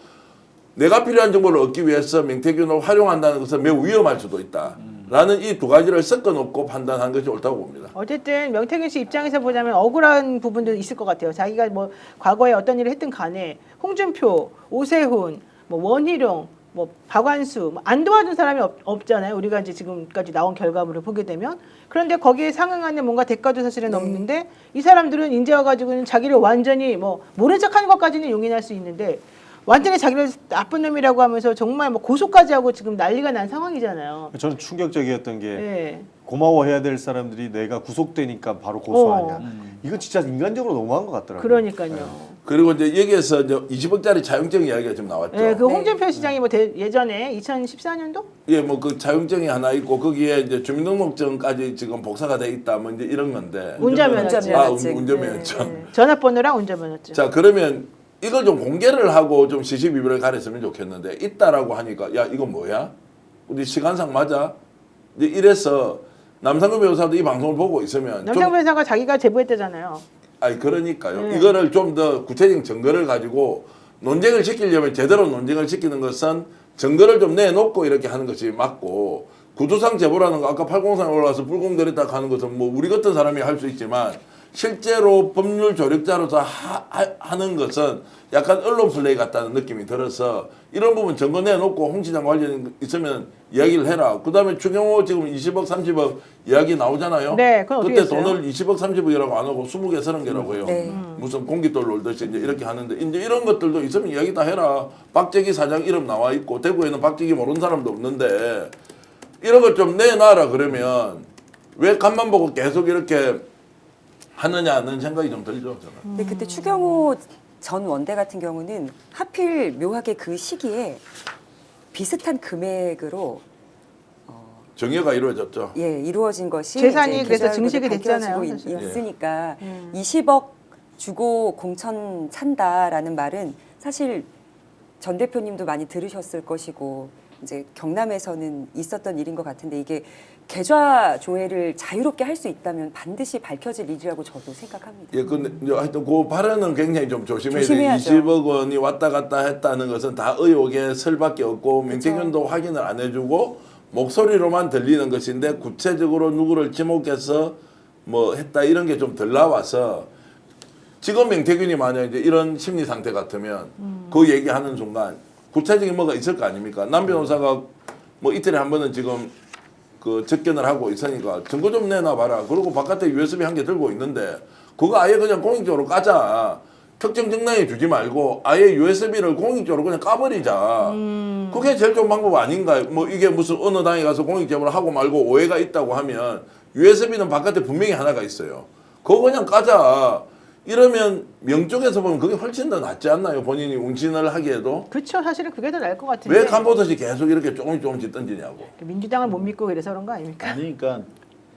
내가 필요한 정보를 얻기 위해서 명태균을 활용한다는 것은 매우 위험할 수도 있다. 라는 이 두 가지를 섞어놓고 판단한 것이 옳다고 봅니다. 어쨌든 명태균 씨 입장에서 보자면 억울한 부분도 있을 것 같아요. 자기가 뭐 과거에 어떤 일을 했든 간에 홍준표, 오세훈, 뭐 원희룡 뭐 박완수 안 도와준 사람이 없잖아요. 우리가 이제 지금까지 나온 결과물을 보게 되면 그런데 거기에 상응하는 뭔가 대가도 사실은 없는데 이 사람들은 이제 와가지고는 자기를 완전히 뭐 모른 척하는 것까지는 용인할 수 있는데 완전히 자기를 나쁜 놈이라고 하면서 정말 뭐 고소까지 하고 지금 난리가 난 상황이잖아요. 저는 충격적이었던 게 네. 고마워해야 될 사람들이 내가 구속되니까 바로 고소하냐. 이거 진짜 인간적으로 너무한 것 같더라고요. 그러니까요. 그리고 이제 여기에서 이제 20억짜리 자영증 이야기가 좀 나왔죠. 네, 그 홍준표 시장이 뭐 예전에 2014년도 예, 뭐 그 자영증이 하나 있고 거기에 이제 주민등록증까지 지금 복사가 돼 있다, 뭐 이제 이런 건데. 운전면허증. 운전면허증. 전화번호랑 운전면허증. 자, 그러면 이걸 좀 공개를 하고 좀 시시비비를 가렸으면 좋겠는데 있다라고 하니까 야 이건 뭐야? 우리 시간상 맞아? 이제 이래서 남상근 변호사도 이 방송을 보고 있으면 남상근 변호사가 자기가 제보했대잖아요. 아니 그러니까요. 이거를 좀 더 구체적인 증거를 가지고 논쟁을 시키려면 제대로 논쟁을 시키는 것은 증거를 좀 내놓고 이렇게 하는 것이 맞고 구두상 제보라는 거 아까 803에 올라와서 불공들였다 하는 것은 뭐 우리 같은 사람이 할 수 있지만 실제로 법률 조력자로서 하는 것은 약간 언론 플레이 같다는 느낌이 들어서 이런 부분 증거 내놓고 홍 시장 관련 있으면 이야기를 해라. 그 다음에 추경호 지금 20억 30억 이야기 나오잖아요. 네, 그건 어떻게 그때 했어요? 돈을 20억 30억이라고 안 하고 20개 30개라고 해요. 네. 무슨 공깃돌 놀듯이 이제 이렇게 하는데 이제 이런 것들도 있으면 이야기 다 해라. 박재기 사장 이름 나와 있고 대구에는 박재기 모르는 사람도 없는데 이런 걸 좀 내놔라. 그러면 왜 간만 보고 계속 이렇게 하느냐는 생각이 좀 들죠. 저는. 근데 그때 추경호 전 원대 같은 경우는 하필 묘하게 그 시기에 비슷한 금액으로 정의가 이루어졌죠. 예, 이루어진 것이 재산이 이제 그래서 계좌로 증식이 밝혀지고 됐잖아요, 사실은. 있으니까 20억 주고 공천 찬다라는 말은 사실 전 대표님도 많이 들으셨을 것이고 이제 경남에서는 있었던 일인 것 같은데 이게 계좌 조회를 자유롭게 할 수 있다면 반드시 밝혀질 일이라고 저도 생각합니다. 예, 근데 하여튼 그 발언은 굉장히 좀 조심해야 돼요. 조심해야죠. 20억 원이 왔다 갔다 했다는 것은 다 의혹의 설밖에 없고 민태균도 확인을 안 해주고 목소리로만 들리는 것인데 구체적으로 누구를 지목해서 뭐 했다 이런 게 좀 덜 나와서 지금 명태균이 만약 이제 이런 심리 상태 같으면 그 얘기하는 순간 구체적인 뭐가 있을 거 아닙니까? 남 변호사가 뭐 이틀에 한 번은 지금 그 접견을 하고 있으니까 증거 좀 내놔봐라. 그리고 바깥에 USB 한 개 들고 있는데 그거 아예 그냥 공익적으로 까자. 특정 정당에 주지 말고 아예 USB를 공익적으로 그냥 까버리자. 그게 제일 좋은 방법 아닌가요? 뭐 이게 무슨 어느 당에 가서 공익제보를 하고 말고 오해가 있다고 하면 USB는 바깥에 분명히 하나가 있어요. 그거 그냥 까자. 이러면 명쪽에서 보면 그게 훨씬 더 낫지 않나요? 본인이 운신을 하기에도. 그렇죠. 사실은 그게 더 나을 것 같은데. 왜 간보듯이 계속 이렇게 조금씩 던지냐고. 민주당을 못 믿고 그래서 그런 거 아닙니까? 아니 그러니까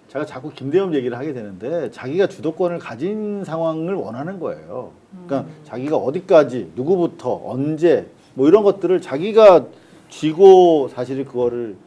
제가 자꾸 김대엽 얘기를 하게 되는데 자기가 주도권을 가진 상황을 원하는 거예요. 그러니까 자기가 어디까지 누구부터 언제 뭐 이런 것들을 자기가 쥐고 사실 그거를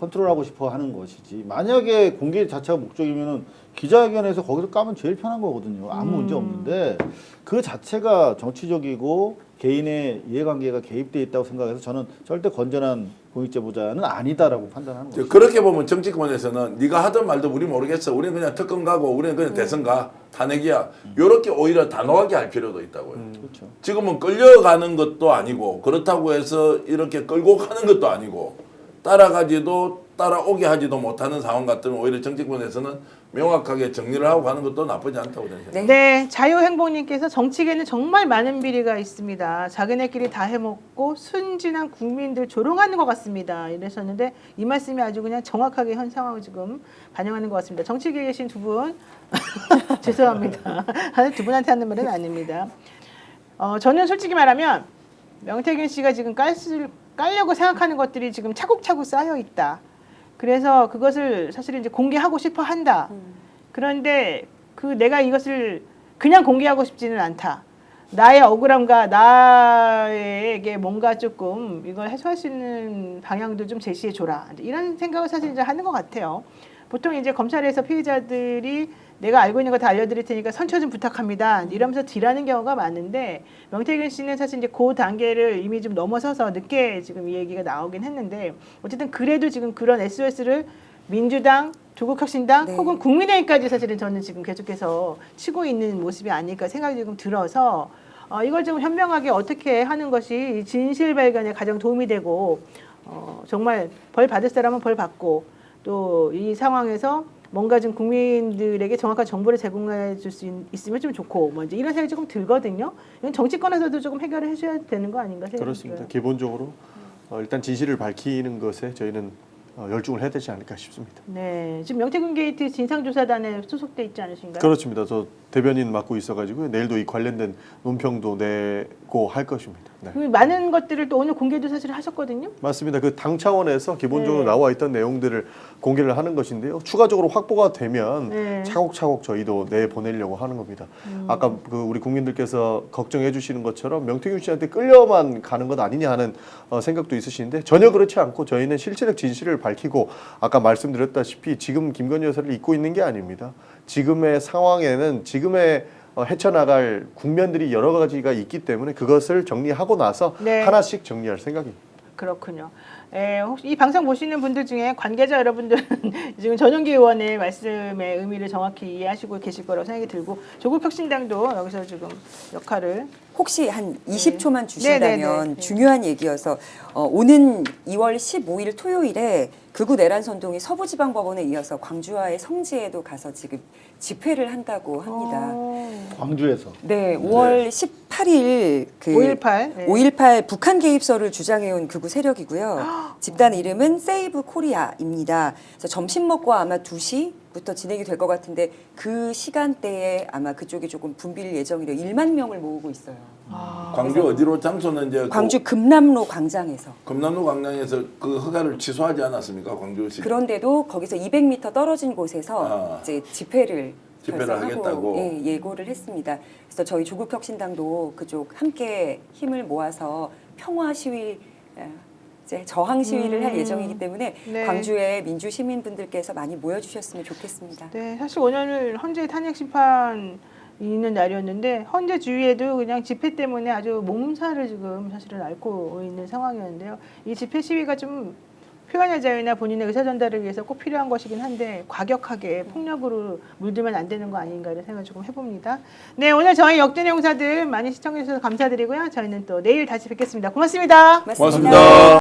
컨트롤하고 싶어 하는 것이지. 만약에 공개 자체가 목적이면은 기자회견에서 거기서 까면 제일 편한 거거든요. 아무 문제 없는데 그 자체가 정치적이고 개인의 이해관계가 개입돼 있다고 생각해서 저는 절대 건전한 공익제보자는 아니다라고 판단하는 거죠. 그렇게 보면 정치권에서는 네가 하든 말든 우리 모르겠어. 우리는 그냥 특검 가고 우리는 그냥 대선 가. 탄핵이야. 요렇게 오히려 단호하게 할 필요도 있다고요. 그렇죠. 지금은 끌려가는 것도 아니고 그렇다고 해서 이렇게 끌고 가는 것도 아니고 따라가지도 따라오게 하지도 못하는 상황 같으면 오히려 정치권에서는 명확하게 정리를 하고 가는 것도 나쁘지 않다고 저는 생각합니다. 네, 자유행복님께서 정치계는 정말 많은 비리가 있습니다. 자기네끼리 다 해먹고 순진한 국민들 조롱하는 것 같습니다. 이러셨는데 이 말씀이 아주 그냥 정확하게 현 상황을 지금 반영하는 것 같습니다. 정치계에 계신 두 분 죄송합니다. 두 분한테 하는 말은 아닙니다. 저는 솔직히 말하면 명태균 씨가 지금 깔려고 생각하는 것들이 지금 차곡차곡 쌓여 있다. 그래서 그것을 사실 이제 공개하고 싶어 한다. 그런데 내가 이것을 그냥 공개하고 싶지는 않다. 나의 억울함과 나에게 뭔가 조금 이걸 해소할 수 있는 방향도 좀 제시해 줘라. 이런 생각을 사실 이제 하는 것 같아요. 보통 이제 검찰에서 피해자들이 내가 알고 있는 거 다 알려드릴 테니까 선처 좀 부탁합니다. 이러면서 딜하는 경우가 많은데 명태균 씨는 사실 이제 그 단계를 이미 좀 넘어서서 늦게 지금 이 얘기가 나오긴 했는데 어쨌든 그래도 지금 그런 SOS를 민주당, 조국혁신당 네. 혹은 국민의힘까지 사실은 저는 지금 계속해서 치고 있는 모습이 아닐까 생각이 조금 들어서 이걸 좀 현명하게 어떻게 하는 것이 진실 발견에 가장 도움이 되고 정말 벌 받을 사람은 벌 받고 또 이 상황에서 뭔가 좀 국민들에게 정확한 정보를 제공해 줄 수 있으면 좀 좋고 뭐 이제 이런 생각이 조금 들거든요. 이건 정치권에서도 조금 해결을 해줘야 되는 거 아닌가 생각이 그렇습니다. 들어요. 기본적으로 일단 진실을 밝히는 것에 저희는 열중을 해야 되지 않을까 싶습니다. 네, 지금 명태균 게이트 진상조사단에 소속돼 있지 않으신가요? 그렇습니다. 저 대변인 맡고 있어가지고 내일도 이 관련된 논평도 내고 할 것입니다. 네. 그 많은 것들을 또 오늘 공개도 사실 하셨거든요. 맞습니다. 그 당 차원에서 기본적으로 네. 나와 있던 내용들을 공개를 하는 것인데요. 추가적으로 확보가 되면 네. 차곡차곡 저희도 내 보내려고 하는 겁니다. 아까 그 우리 국민들께서 걱정해 주시는 것처럼 명태균 씨한테 끌려만 가는 것 아니냐 하는 생각도 있으신데 전혀 그렇지 않고 저희는 실체적 진실을 밝히고 아까 말씀드렸다시피 지금 김건희 여사를 잊고 있는 게 아닙니다. 지금의 상황에는 지금의 헤쳐나갈 국면들이 여러 가지가 있기 때문에 그것을 정리하고 나서 네. 하나씩 정리할 생각입니다. 그렇군요. 혹시 이 방송 보시는 분들 중에 관계자 여러분들은 지금 전용기 의원의 말씀의 의미를 정확히 이해하시고 계실 거라고 생각이 들고 조국 혁신당도 여기서 지금 역할을 혹시 한 20초만 주신다면 네, 네. 중요한 얘기여서 오는 2월 15일 토요일에 극우 내란 선동이 서부지방법원에 이어서 광주와의 성지에도 가서 지금 집회를 한다고 합니다. 광주에서. 네, 5월 18일 그 5.18 네. 5.18 북한 개입설을 주장해온 극우 세력이고요. 집단 이름은 세이브 코리아입니다. 그래서 점심 먹고 아마 2시부터 진행이 될 것 같은데 그 시간대에 아마 그쪽이 조금 붐빌 예정이래 1만 명을 모으고 있어요. 광주 어디로 장소는 이제 광주 금남로 광장에서. 금남로 광장에서 그 허가를 취소하지 않았습니까, 광주시? 그런데도 거기서 200m 떨어진 곳에서 이제 집회를 결성하고, 하겠다고. 예, 예고를 했습니다. 그래서 저희 조국혁신당도 그쪽 함께 힘을 모아서 평화 시위, 이제 저항 시위를 할 예정이기 때문에 네. 광주의 민주 시민분들께서 많이 모여주셨으면 좋겠습니다. 네, 사실 오늘 헌재 탄핵 심판 있는 날이었는데 헌재 주위에도 그냥 집회 때문에 아주 몸살을 지금 사실은 앓고 있는 상황이었는데요. 이 집회 시위가 좀 표현의 자유나 본인의 의사 전달을 위해서 꼭 필요한 것이긴 한데 과격하게 폭력으로 물들면 안 되는 거 아닌가 이런 생각을 조금 해봅니다. 네, 오늘 저희 역전의 용사들 많이 시청해 주셔서 감사드리고요. 저희는 또 내일 다시 뵙겠습니다. 고맙습니다. 고맙습니다.